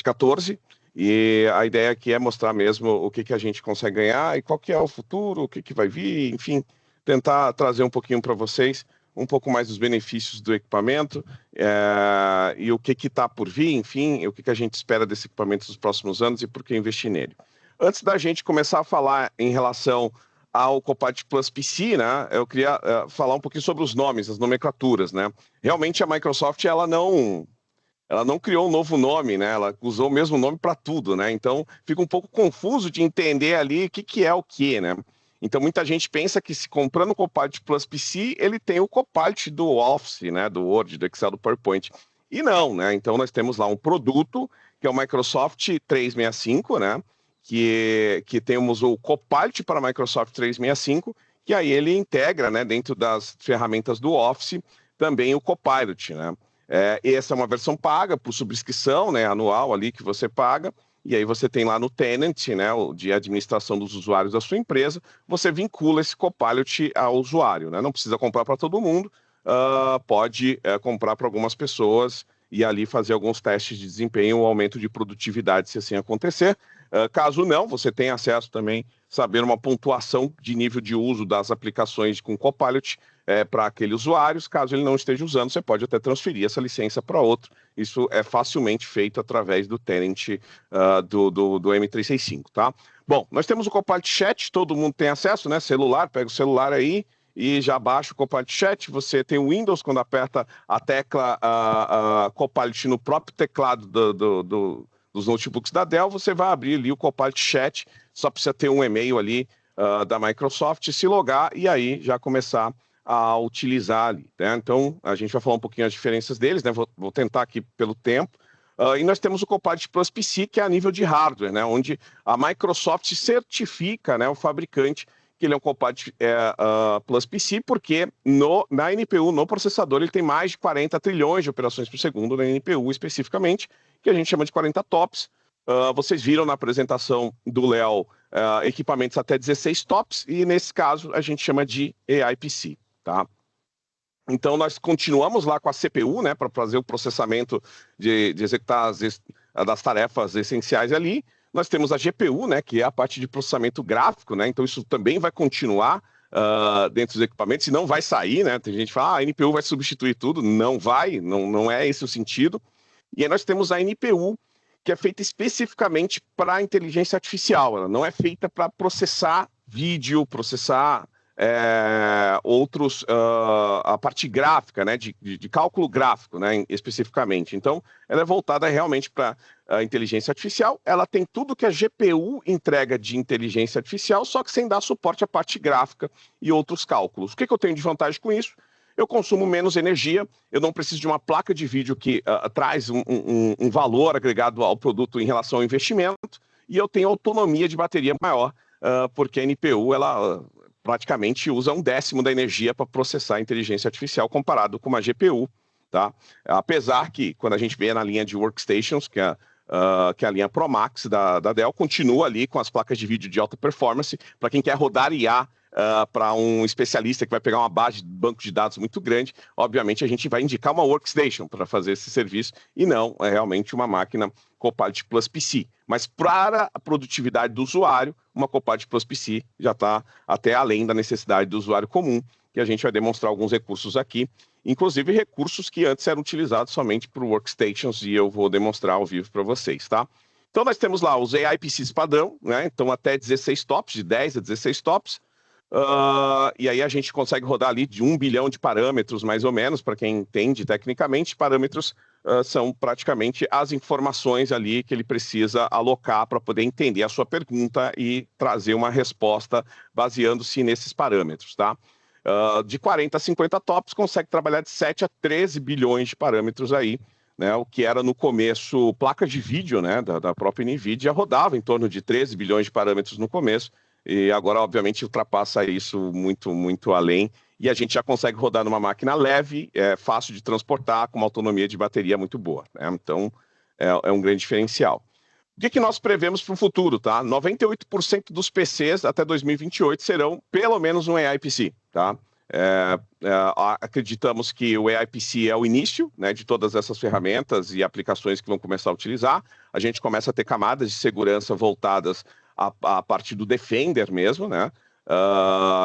14. E a ideia aqui é mostrar mesmo o que a gente consegue ganhar e qual que é o futuro, o que vai vir, enfim, tentar trazer um pouquinho para vocês, um pouco mais dos benefícios do equipamento e o que está por vir, enfim, o que a gente espera desse equipamento nos próximos anos e por que investir nele. Antes da gente começar a falar em relação ao Copilot Plus PC, né, eu queria falar um pouquinho sobre os nomes, as nomenclaturas, né? Realmente a Microsoft ela não criou um novo nome, né? Ela usou o mesmo nome para tudo, né? Então fica um pouco confuso de entender ali o que é o que, né? Então muita gente pensa que se comprando o Copilot Plus PC, ele tem o Copilot do Office, né? Do Word, do Excel, do PowerPoint. E não, né? Então nós temos lá um produto que é o Microsoft 365, né? Que temos o Copilot para Microsoft 365, que aí ele integra, né? Dentro das ferramentas do Office também o Copilot, né? Essa é uma versão paga por subscrição, né, anual ali que você paga, e aí você tem lá no Tenant, né, o de administração dos usuários da sua empresa, você vincula esse Copilot ao usuário, né? Não precisa comprar para todo mundo, pode comprar para algumas pessoas e ali fazer alguns testes de desempenho ou aumento de produtividade, se assim acontecer. Caso não, você tem acesso também, saber uma pontuação de nível de uso das aplicações com Copilot para aquele usuário. Caso ele não esteja usando, você pode até transferir essa licença para outro. Isso é facilmente feito através do tenant do M365, tá? Bom, nós temos o Copilot Chat, todo mundo tem acesso, né? Celular, pega o celular aí e já baixa o Copilot Chat. Você tem o Windows, quando aperta a tecla Copilot no próprio teclado dos notebooks da Dell, você vai abrir ali o Copilot Chat, só precisa ter um e-mail ali da Microsoft, se logar e aí já começar a utilizar ali, né? Então, a gente vai falar um pouquinho as diferenças deles, né? Vou tentar aqui pelo tempo. E nós temos o Copilot Plus PC, que é a nível de hardware, né? Onde a Microsoft certifica, né, o fabricante que ele é um Copilot Plus PC, porque na NPU, no processador, ele tem mais de 40 trilhões de operações por segundo, na NPU especificamente, que a gente chama de 40 TOPS. Vocês viram na apresentação do Léo equipamentos até 16 TOPS, e nesse caso a gente chama de AI PC, tá? Então nós continuamos lá com a CPU, né, para fazer o processamento de executar das tarefas essenciais ali. Nós temos a GPU, né, que é a parte de processamento gráfico, né? Então isso também vai continuar dentro dos equipamentos e não vai sair, né? Tem gente que fala, a NPU vai substituir tudo. Não vai, não é esse o sentido. E aí nós temos a NPU, que é feita especificamente para inteligência artificial. Ela não é feita para processar vídeo, processar a parte gráfica, né, de cálculo gráfico, né, especificamente. Então, ela é voltada realmente para a inteligência artificial. Ela tem tudo que a GPU entrega de inteligência artificial, só que sem dar suporte à parte gráfica e outros cálculos. O que eu tenho de vantagem com isso? Eu consumo menos energia, eu não preciso de uma placa de vídeo que traz um valor agregado ao produto em relação ao investimento, e eu tenho autonomia de bateria maior, porque a NPU, ela praticamente usa 1/10 da energia para processar a inteligência artificial comparado com uma GPU, tá? Apesar que, quando a gente vê na linha de workstations, que é a linha Pro Max da Dell, continua ali com as placas de vídeo de alta performance, para quem quer rodar IA, para um especialista que vai pegar uma base de banco de dados muito grande, obviamente a gente vai indicar uma workstation para fazer esse serviço, e não é realmente uma máquina Copilot Plus PC. Mas para a produtividade do usuário, uma Copilot Plus PC já está até além da necessidade do usuário comum, que a gente vai demonstrar alguns recursos aqui, inclusive recursos que antes eram utilizados somente por workstations, e eu vou demonstrar ao vivo para vocês, tá? Então nós temos lá os AI PCs padrão, né? Então até 16 TOPS, de 10 a 16 TOPS, e aí a gente consegue rodar ali de 1 bilhão de parâmetros, mais ou menos, para quem entende tecnicamente. Parâmetros são praticamente as informações ali que ele precisa alocar para poder entender a sua pergunta e trazer uma resposta baseando-se nesses parâmetros, tá? De 40 a 50 TOPS, consegue trabalhar de 7 a 13 bilhões de parâmetros aí, né? O que era no começo placa de vídeo, né, da própria NVIDIA, rodava em torno de 13 bilhões de parâmetros no começo, e agora, obviamente, ultrapassa isso muito, muito além, e a gente já consegue rodar numa máquina leve, fácil de transportar, com uma autonomia de bateria muito boa, né? Então, é um grande diferencial. O que nós prevemos para o futuro, tá? 98% dos PCs até 2028 serão pelo menos um AI PC, tá? Acreditamos que o AI PC é o início, né, de todas essas ferramentas e aplicações que vão começar a utilizar. A gente começa a ter camadas de segurança voltadas a partir do Defender mesmo, né?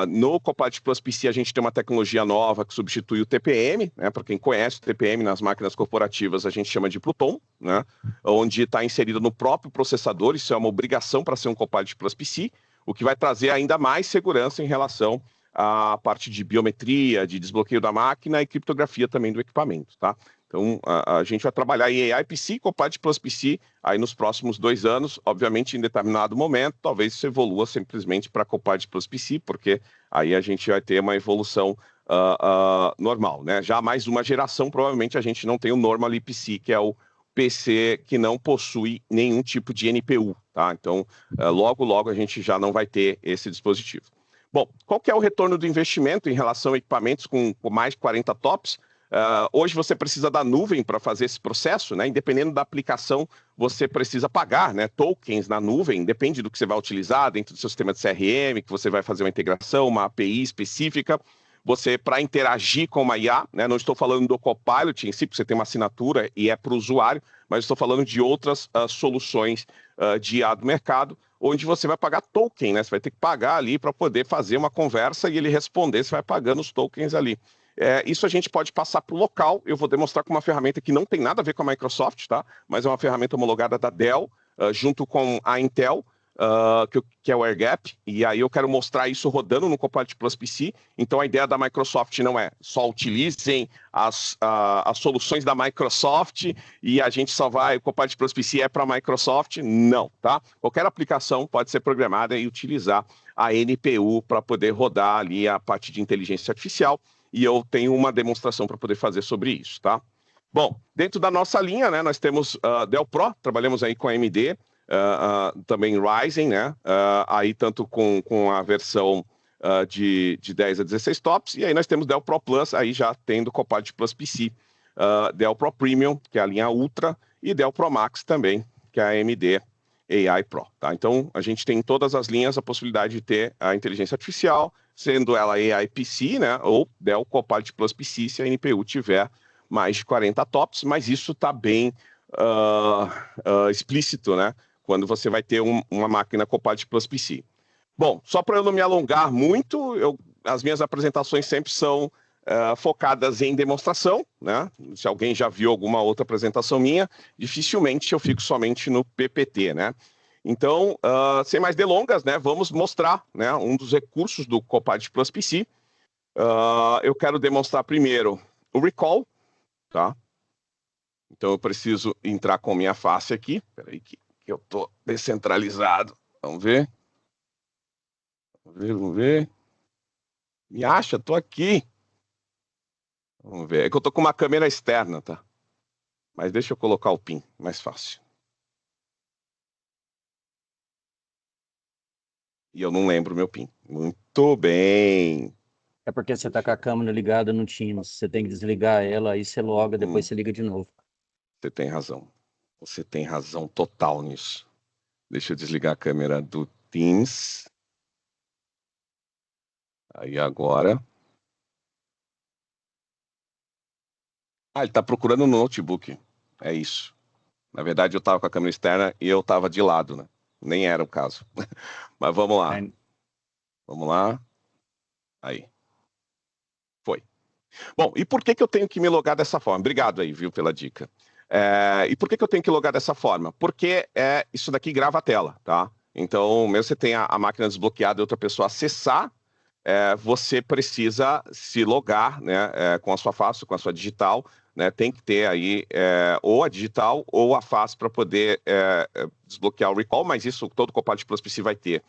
No Copilot Plus PC a gente tem uma tecnologia nova que substitui o TPM, né? Para quem conhece o TPM nas máquinas corporativas, a gente chama de Pluton, né? Onde está inserido no próprio processador. Isso é uma obrigação para ser um Copilot Plus PC. o que vai trazer ainda mais segurança em relação à parte de biometria, de desbloqueio da máquina e criptografia também do equipamento, tá? Então, a gente vai trabalhar em AI-PC, Copilot Plus PC, aí nos próximos 2 anos, obviamente em determinado momento, talvez isso evolua simplesmente para Copilot Plus PC, porque aí a gente vai ter uma evolução normal, né? Já mais uma geração, provavelmente a gente não tem o Normal PC, que é o PC que não possui nenhum tipo de NPU, tá? Então, logo, logo a gente já não vai ter esse dispositivo. Bom, qual que é o retorno do investimento em relação a equipamentos com mais de 40 TOPS? Hoje você precisa da nuvem para fazer esse processo, né? Independendo da aplicação, você precisa pagar, né? Tokens na nuvem, depende do que você vai utilizar dentro do seu sistema de CRM, que você vai fazer uma integração, uma API específica. Você, para interagir com uma IA, né? Não estou falando do Copilot em si, porque você tem uma assinatura e é para o usuário, mas estou falando de outras soluções de IA do mercado, onde você vai pagar token, né? Você vai ter que pagar ali para poder fazer uma conversa e ele responder, você vai pagando os tokens ali. Isso a gente pode passar para o local. Eu vou demonstrar com uma ferramenta que não tem nada a ver com a Microsoft, tá? Mas é uma ferramenta homologada da Dell, junto com a Intel, que é o AirGap. E aí eu quero mostrar isso rodando no Copilot Plus PC. Então a ideia da Microsoft não é só utilizem as soluções da Microsoft e a gente só vai, o Copilot Plus PC é para a Microsoft. Não, tá? Qualquer aplicação pode ser programada e utilizar a NPU para poder rodar ali a parte de inteligência artificial. E eu tenho uma demonstração para poder fazer sobre isso, tá? Bom, dentro da nossa linha, né, nós temos Dell Pro, trabalhamos aí com a AMD, também Ryzen, né, aí tanto com a versão de 10 a 16 TOPS, e aí nós temos Dell Pro Plus, aí já tendo Copilot Plus PC, Dell Pro Premium, que é a linha Ultra, e Dell Pro Max também, que é a AMD AI Pro, tá? Então, a gente tem em todas as linhas a possibilidade de ter a inteligência artificial, sendo ela AI PC, né, ou Dell Copilot Plus PC, se a NPU tiver mais de 40 TOPS, mas isso está bem explícito, né, quando você vai ter uma máquina Copilot Plus PC. Bom, só para eu não me alongar muito, as minhas apresentações sempre são focadas em demonstração, né? Se alguém já viu alguma outra apresentação minha, dificilmente eu fico somente no PPT, né? Então, sem mais delongas, né, vamos mostrar, né, um dos recursos do Copilot Plus PC. Eu quero demonstrar primeiro o recall, tá? Então eu preciso entrar com minha face aqui. Espera aí que eu estou descentralizado. Vamos ver. Vamos ver. Me acha, estou aqui. Vamos ver. É que eu estou com uma câmera externa, tá? Mas deixa eu colocar o PIN, mais fácil. E eu não lembro o meu PIN. Muito bem. É porque você está com a câmera ligada no Teams. Você tem que desligar ela, aí você loga, depois você liga de novo. Você tem razão. Você tem razão total nisso. Deixa eu desligar a câmera do Teams. Aí agora. Ele está procurando no notebook. É isso. Na verdade, eu estava com a câmera externa e eu estava de lado, né? Nem era o caso. Mas vamos lá. Vamos lá. Aí. Foi. Bom, e por que eu tenho que me logar dessa forma? Obrigado aí, viu, pela dica. E por que eu tenho que logar dessa forma? Porque isso daqui grava a tela, tá? Então, mesmo você tenha a máquina desbloqueada e outra pessoa acessar, você precisa se logar, né, com a sua face, com a sua digital, né? Tem que ter aí ou a digital ou a face para poder desbloquear o recall, mas isso todo Copilot Plus PC vai ter.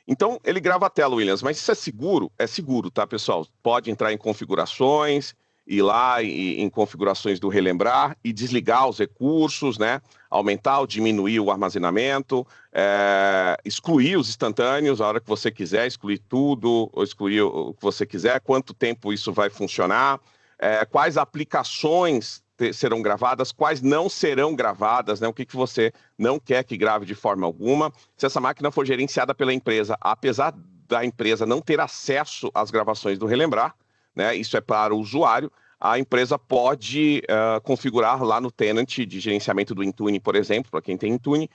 Então, ele grava a tela, Williams, mas isso é seguro? É seguro, tá, pessoal? Pode entrar em configurações, ir lá em configurações do relembrar e desligar os recursos, né? Aumentar ou diminuir o armazenamento, excluir os instantâneos a hora que você quiser, excluir tudo, ou excluir o que você quiser, quanto tempo isso vai funcionar, quais aplicações serão gravadas, quais não serão gravadas, né? O que você não quer que grave de forma alguma. Se essa máquina for gerenciada pela empresa, apesar da empresa não ter acesso às gravações do relembrar, né? Isso é para o usuário, a empresa pode configurar lá no tenant de gerenciamento do Intune, por exemplo, para quem tem Intune,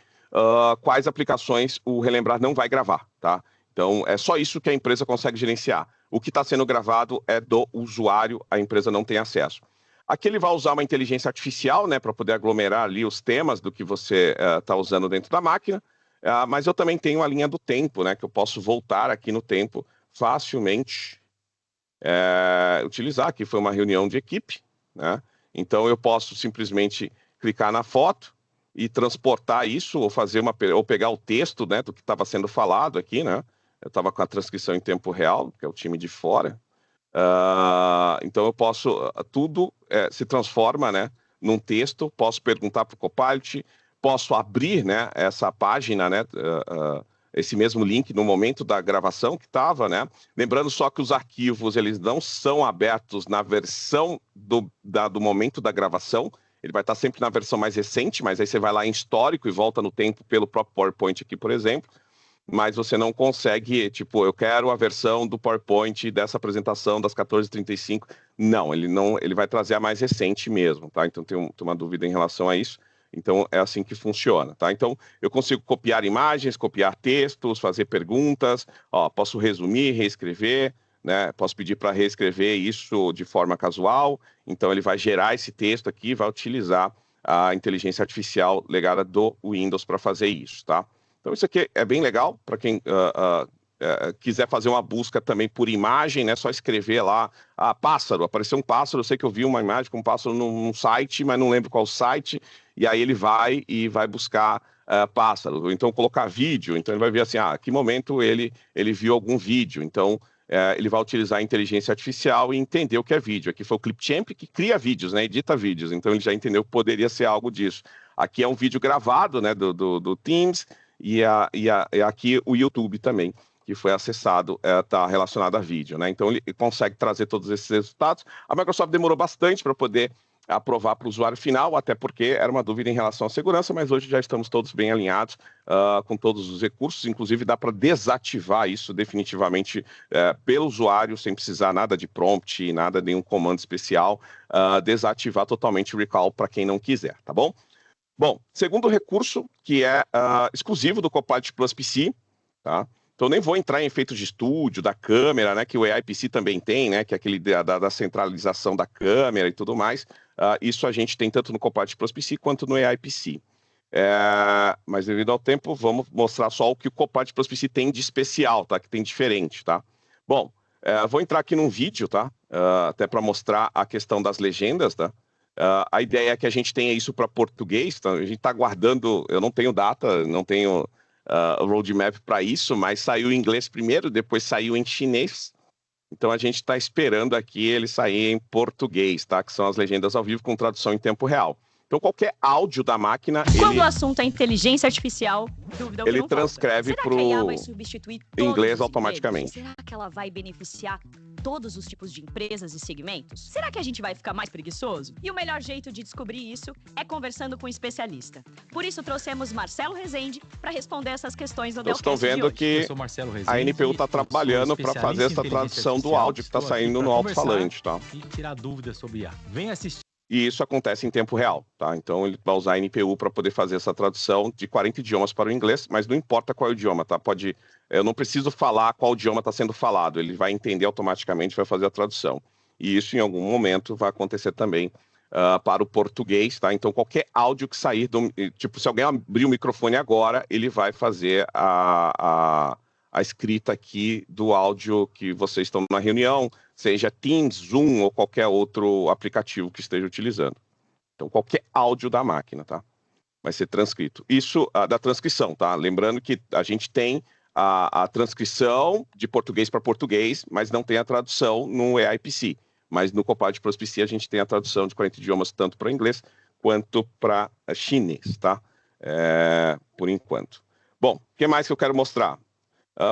quais aplicações o relembrar não vai gravar, tá? Então, é só isso que a empresa consegue gerenciar. O que está sendo gravado é do usuário, a empresa não tem acesso. Aqui ele vai usar uma inteligência artificial, né, para poder aglomerar ali os temas do que você está usando dentro da máquina. Mas eu também tenho a linha do tempo, né? Que eu posso voltar aqui no tempo facilmente, utilizar. Aqui foi uma reunião de equipe, né? Então eu posso simplesmente clicar na foto e transportar isso, ou pegar o texto, né, do que estava sendo falado aqui, né? Eu estava com a transcrição em tempo real, que é o time de fora. Então eu posso, tudo se transforma, né, num texto. Posso perguntar para o Copilot, posso abrir, né, essa página, né, esse mesmo link no momento da gravação que estava, né? Lembrando só que os arquivos, eles não são abertos na versão do momento da gravação. Ele vai estar sempre na versão mais recente, mas aí você vai lá em histórico e volta no tempo pelo próprio PowerPoint aqui, por exemplo. Mas você não consegue, tipo, eu quero a versão do PowerPoint dessa apresentação das 14h35. Não, ele vai trazer a mais recente mesmo, tá? Então tem uma dúvida em relação a isso. Então é assim que funciona, tá? Então eu consigo copiar imagens, copiar textos, fazer perguntas, posso resumir, reescrever, né? Posso pedir para reescrever isso de forma casual. Então ele vai gerar esse texto aqui, vai utilizar a inteligência artificial legada do Windows para fazer isso, tá? Então isso aqui é bem legal para quem quiser fazer uma busca também por imagem, né? Só escrever lá, pássaro, apareceu um pássaro. Eu sei que eu vi uma imagem com um pássaro num site, mas não lembro qual site. E aí ele vai buscar pássaro. Ou então colocar vídeo. Então ele vai ver assim, que momento ele viu algum vídeo. Então ele vai utilizar a inteligência artificial e entender o que é vídeo. Aqui foi o Clipchamp que cria vídeos, né? Edita vídeos. Então ele já entendeu que poderia ser algo disso. Aqui é um vídeo gravado, né? Do Teams. E aqui o YouTube também, que foi acessado, está relacionado a vídeo, né? Então ele consegue trazer todos esses resultados. A Microsoft demorou bastante para poder aprovar para o usuário final, até porque era uma dúvida em relação à segurança, mas hoje já estamos todos bem alinhados com todos os recursos. Inclusive dá para desativar isso definitivamente pelo usuário, sem precisar nada de prompt, nada, nenhum comando especial, desativar totalmente o recall para quem não quiser, tá bom? Bom, segundo recurso, que é exclusivo do Copilot Plus PC, tá? Então nem vou entrar em efeitos de estúdio, da câmera, né? Que o AI PC também tem, né? Que é aquele da centralização da câmera e tudo mais. Isso a gente tem tanto no Copilot Plus PC quanto no AI PC. Mas devido ao tempo, vamos mostrar só o que o Copilot Plus PC tem de especial, tá? Que tem diferente, tá? Bom, vou entrar aqui num vídeo, tá? Até para mostrar a questão das legendas, tá? A ideia é que a gente tenha isso para português, tá? A gente está aguardando, eu não tenho data, não tenho roadmap para isso, mas saiu em inglês primeiro, depois saiu em chinês. Então a gente está esperando aqui ele sair em português, tá? Que são as legendas ao vivo com tradução em tempo real. Então qualquer áudio da máquina, quando o assunto é inteligência artificial, ele transcreve para o inglês automaticamente. Será que ela vai beneficiar todos os tipos de empresas e segmentos? Será que a gente vai ficar mais preguiçoso? E o melhor jeito de descobrir isso é conversando com um especialista. Por isso trouxemos Marcelo Rezende para responder essas questões no Delcast de hoje. Estão vendo que a NPU está trabalhando para fazer essa tradução do áudio que está saindo no alto-falante, tá? E tirar dúvidas sobre IA. Vem assistir. E isso acontece em tempo real, tá? Então ele vai usar a NPU para poder fazer essa tradução de 40 idiomas para o inglês, mas não importa qual é o idioma, tá? Eu não preciso falar qual idioma está sendo falado, ele vai entender automaticamente, vai fazer a tradução. E isso em algum momento vai acontecer também para o português, tá? Então qualquer áudio que sair, tipo, se alguém abrir o microfone agora, ele vai fazer a escrita aqui do áudio que vocês estão na reunião, seja Teams, Zoom ou qualquer outro aplicativo que esteja utilizando. Então, qualquer áudio da máquina, tá? Vai ser transcrito. Isso da transcrição, tá? Lembrando que a gente tem a transcrição de português para português, mas não tem a tradução no AI PC. Mas no Copilot Plus PC a gente tem a tradução de 40 idiomas, tanto para inglês quanto para chinês, tá? Por enquanto. Bom, o que mais que eu quero mostrar?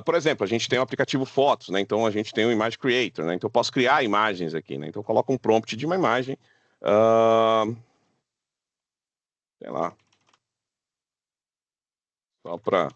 Por exemplo, a gente tem o aplicativo Fotos, né? Então a gente tem o Image Creator, né? Então eu posso criar imagens aqui, né? Então eu coloco um prompt de uma imagem, sei lá, só para...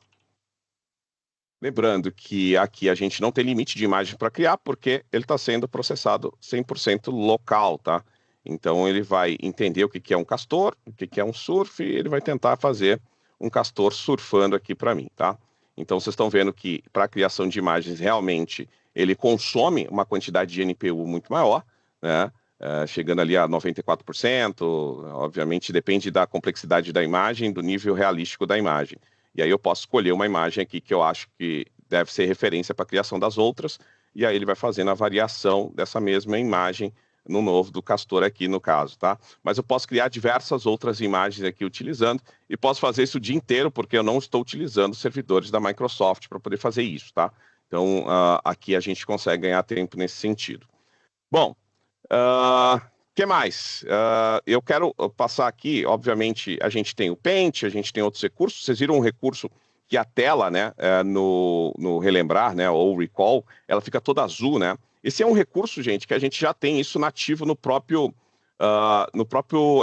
Lembrando que aqui a gente não tem limite de imagem para criar, porque ele está sendo processado 100% local, tá? Então ele vai entender o que é um castor, o que é um surf, e ele vai tentar fazer um castor surfando aqui para mim, tá? Então, vocês estão vendo que, para a criação de imagens, realmente, ele consome uma quantidade de NPU muito maior, né? Chegando ali a 94%, obviamente depende da complexidade da imagem, do nível realístico da imagem. E aí eu posso escolher uma imagem aqui que eu acho que deve ser referência para a criação das outras, e aí ele vai fazendo a variação dessa mesma imagem no novo do Castor aqui, no caso, tá? Mas eu posso criar diversas outras imagens aqui utilizando, e posso fazer isso o dia inteiro, porque eu não estou utilizando servidores da Microsoft para poder fazer isso, tá? Então, aqui a gente consegue ganhar tempo nesse sentido. Bom, que mais? Eu quero passar aqui, obviamente, a gente tem o Paint, a gente tem outros recursos. Vocês viram um recurso que a tela, né, no relembrar, né, ou recall, ela fica toda azul, né? Esse é um recurso, gente, que a gente já tem isso nativo no próprio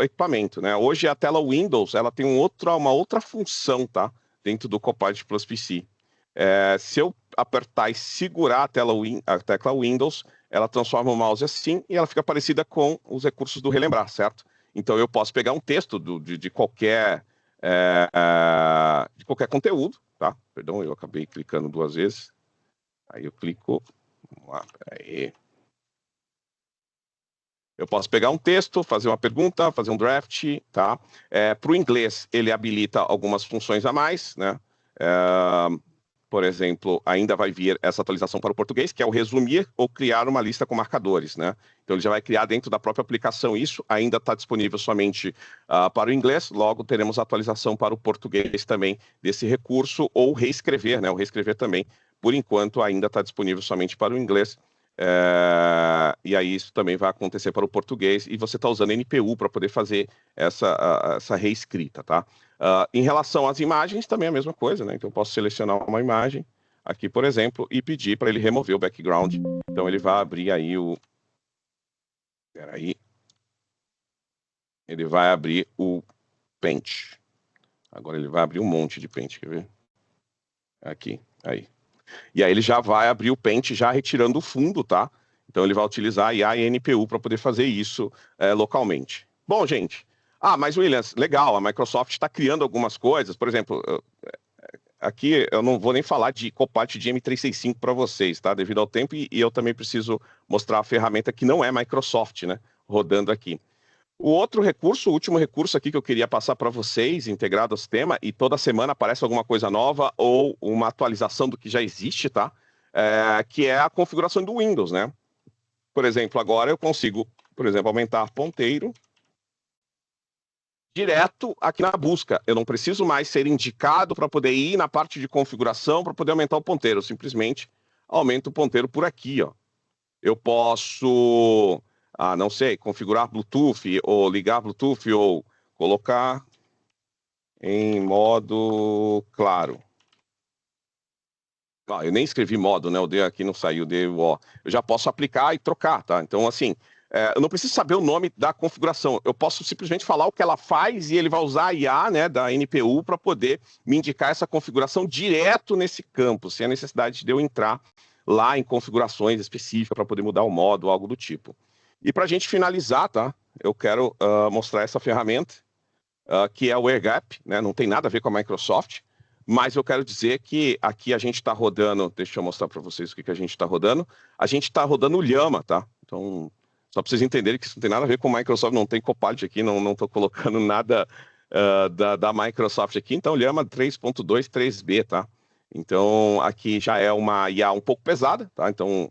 equipamento, né? Hoje a tela Windows, ela tem uma outra função, tá? Dentro do Copilot Plus PC. Se eu apertar e segurar a tecla Windows, ela transforma o mouse assim e ela fica parecida com os recursos do relembrar, certo? Então eu posso pegar um texto de qualquer conteúdo, tá? Perdão, eu acabei clicando 2 vezes. Aí eu clico. Vamos lá, peraí. Eu posso pegar um texto, fazer uma pergunta, fazer um draft, tá? Para o inglês, ele habilita algumas funções a mais, né? Por exemplo, ainda vai vir essa atualização para o português, que é o resumir ou criar uma lista com marcadores, né? Então ele já vai criar dentro da própria aplicação isso, ainda está disponível somente para o inglês, logo teremos atualização para o português também desse recurso, ou reescrever, né? O reescrever também, por enquanto, ainda está disponível somente para o inglês, e aí isso também vai acontecer para o português, e você está usando NPU para poder fazer essa reescrita, tá? Em relação às imagens, também é a mesma coisa, né? Então eu posso selecionar uma imagem aqui, por exemplo, e pedir para ele remover o background. Então ele vai abrir aí ele vai abrir o Paint. Agora ele vai abrir um monte de Paint, quer ver? Aqui, aí. E aí ele já vai abrir o Paint já retirando o fundo, tá? Então ele vai utilizar a IA e NPU para poder fazer isso localmente. Bom, gente, mas Williams, legal, a Microsoft está criando algumas coisas, por exemplo, aqui eu não vou nem falar de Copilot de M365 para vocês, tá? Devido ao tempo, e eu também preciso mostrar a ferramenta que não é Microsoft, né? Rodando aqui. O outro recurso, o último recurso aqui que eu queria passar para vocês, integrado ao sistema, e toda semana aparece alguma coisa nova ou uma atualização do que já existe, tá? Que é a configuração do Windows, né? Por exemplo, agora eu consigo, por exemplo, aumentar ponteiro direto aqui na busca. Eu não preciso mais ser indicado para poder ir na parte de configuração para poder aumentar o ponteiro. Eu simplesmente aumento o ponteiro por aqui, ó. Eu posso, não sei, configurar Bluetooth, ou ligar Bluetooth, ou colocar em modo claro. Eu nem escrevi modo, né? O D aqui não saiu, eu já posso aplicar e trocar, tá? Então, assim, eu não preciso saber o nome da configuração, eu posso simplesmente falar o que ela faz e ele vai usar a IA, né, da NPU para poder me indicar essa configuração direto nesse campo, sem a necessidade de eu entrar lá em configurações específicas para poder mudar o modo, algo do tipo. E para a gente finalizar, tá? Eu quero mostrar essa ferramenta, que é o AirGap, né? Não tem nada a ver com a Microsoft, mas eu quero dizer que aqui a gente está rodando, deixa eu mostrar para vocês o que a gente está rodando. A gente está rodando o Llama, tá? Então, só para vocês entenderem que isso não tem nada a ver com a Microsoft, não tem Copilot aqui, não estou colocando nada da Microsoft aqui. Então, Llama 3.2 3B, tá? Então, aqui já é uma IA um pouco pesada, tá? Então,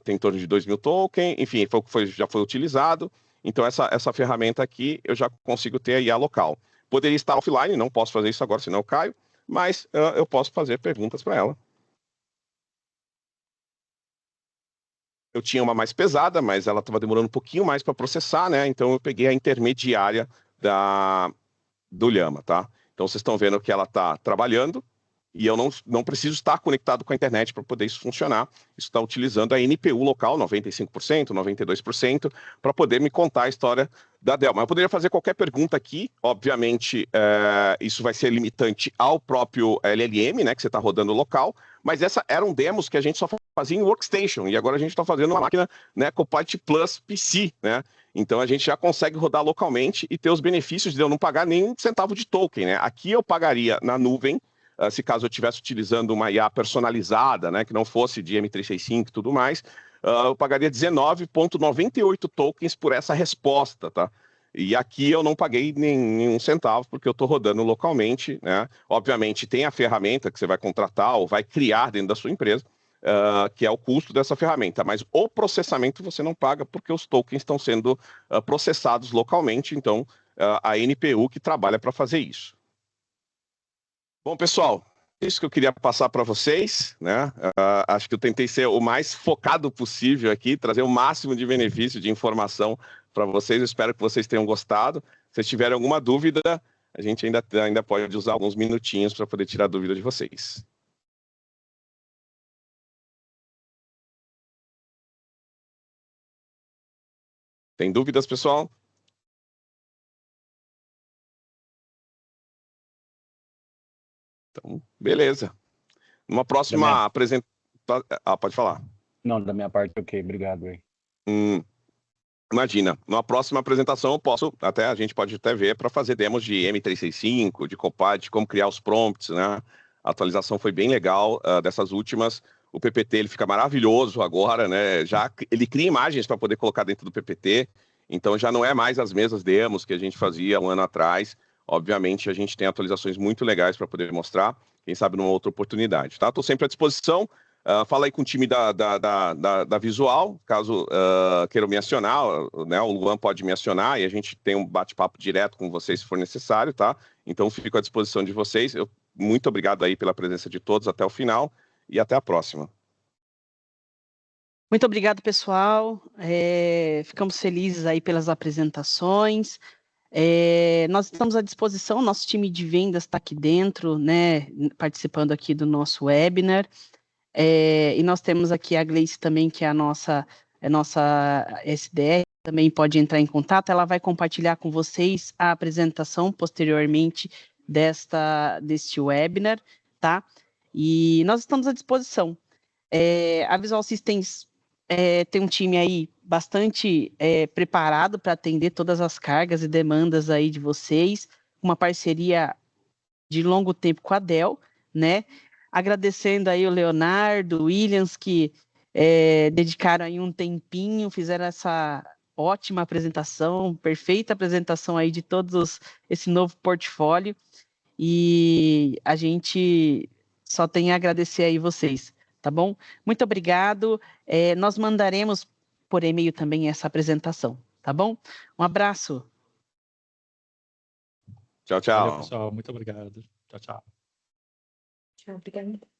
tem em torno de 2.000 tokens, enfim, já foi utilizado. Então, essa ferramenta aqui, eu já consigo ter a IA local. Poderia estar offline, não posso fazer isso agora, senão eu caio, mas eu posso fazer perguntas para ela. Eu tinha uma mais pesada, mas ela estava demorando um pouquinho mais para processar, né? Então eu peguei a intermediária do Llama, tá? Então vocês estão vendo que ela está trabalhando e eu não preciso estar conectado com a internet para poder isso funcionar. Isso está utilizando a NPU local, 95%, 92%, para poder me contar a história da Dell. Mas eu poderia fazer qualquer pergunta aqui, obviamente isso vai ser limitante ao próprio LLM, né, que você está rodando local, mas essa eram demos que a gente só fazia em Workstation, e agora a gente está fazendo uma máquina, né, Copilot Plus PC, né? Então a gente já consegue rodar localmente e ter os benefícios de eu não pagar nenhum centavo de token, né? Aqui eu pagaria na nuvem, se caso eu estivesse utilizando uma IA personalizada, né, que não fosse de M365 e tudo mais, eu pagaria 19,98 tokens por essa resposta, tá? E aqui eu não paguei nenhum centavo, porque eu estou rodando localmente, né? Obviamente tem a ferramenta que você vai contratar ou vai criar dentro da sua empresa, que é o custo dessa ferramenta, mas o processamento você não paga, porque os tokens estão sendo processados localmente, então a NPU que trabalha para fazer isso. Bom, pessoal, isso que eu queria passar para vocês, né? Acho que eu tentei ser o mais focado possível aqui, trazer o máximo de benefício, de informação para vocês. Eu espero que vocês tenham gostado. Se vocês tiverem alguma dúvida, a gente ainda pode usar alguns minutinhos para poder tirar a dúvida de vocês. Tem dúvidas, pessoal? Então, beleza. Numa próxima apresentação... pode falar. Não, da minha parte, ok. Obrigado aí. Imagina, numa próxima apresentação a gente pode até ver para fazer demos de M365, de Copilot, como criar os prompts, né? A atualização foi bem legal dessas últimas. O PPT ele fica maravilhoso agora, né? Ele cria imagens para poder colocar dentro do PPT, então já não é mais as mesmas demos que a gente fazia um ano atrás. Obviamente a gente tem atualizações muito legais para poder mostrar, quem sabe numa outra oportunidade, tá? Estou sempre à disposição. Fala aí com o time da Visual, caso queiram me acionar, né? O Luan pode me acionar e a gente tem um bate-papo direto com vocês se for necessário, tá? Então fico à disposição de vocês. Muito obrigado aí pela presença de todos até o final e até a próxima. Muito obrigado, pessoal. Ficamos felizes aí pelas apresentações. Nós estamos à disposição, nosso time de vendas está aqui dentro, né? Participando aqui do nosso webinar. E nós temos aqui a Gleice também, que é a nossa SDR, também pode entrar em contato, ela vai compartilhar com vocês a apresentação posteriormente deste webinar, tá? E nós estamos à disposição. A Visual Systems tem um time aí bastante preparado para atender todas as cargas e demandas aí de vocês, uma parceria de longo tempo com a Dell, né? Agradecendo aí o Leonardo, o Williams, que dedicaram aí um tempinho, fizeram essa ótima apresentação, perfeita apresentação aí de todos esse novo portfólio, e a gente só tem a agradecer aí vocês, tá bom? Muito obrigado, nós mandaremos por e-mail também essa apresentação, tá bom? Um abraço. Tchau, tchau. Valeu, pessoal. Muito obrigado. Tchau, tchau. Tchau, obrigada.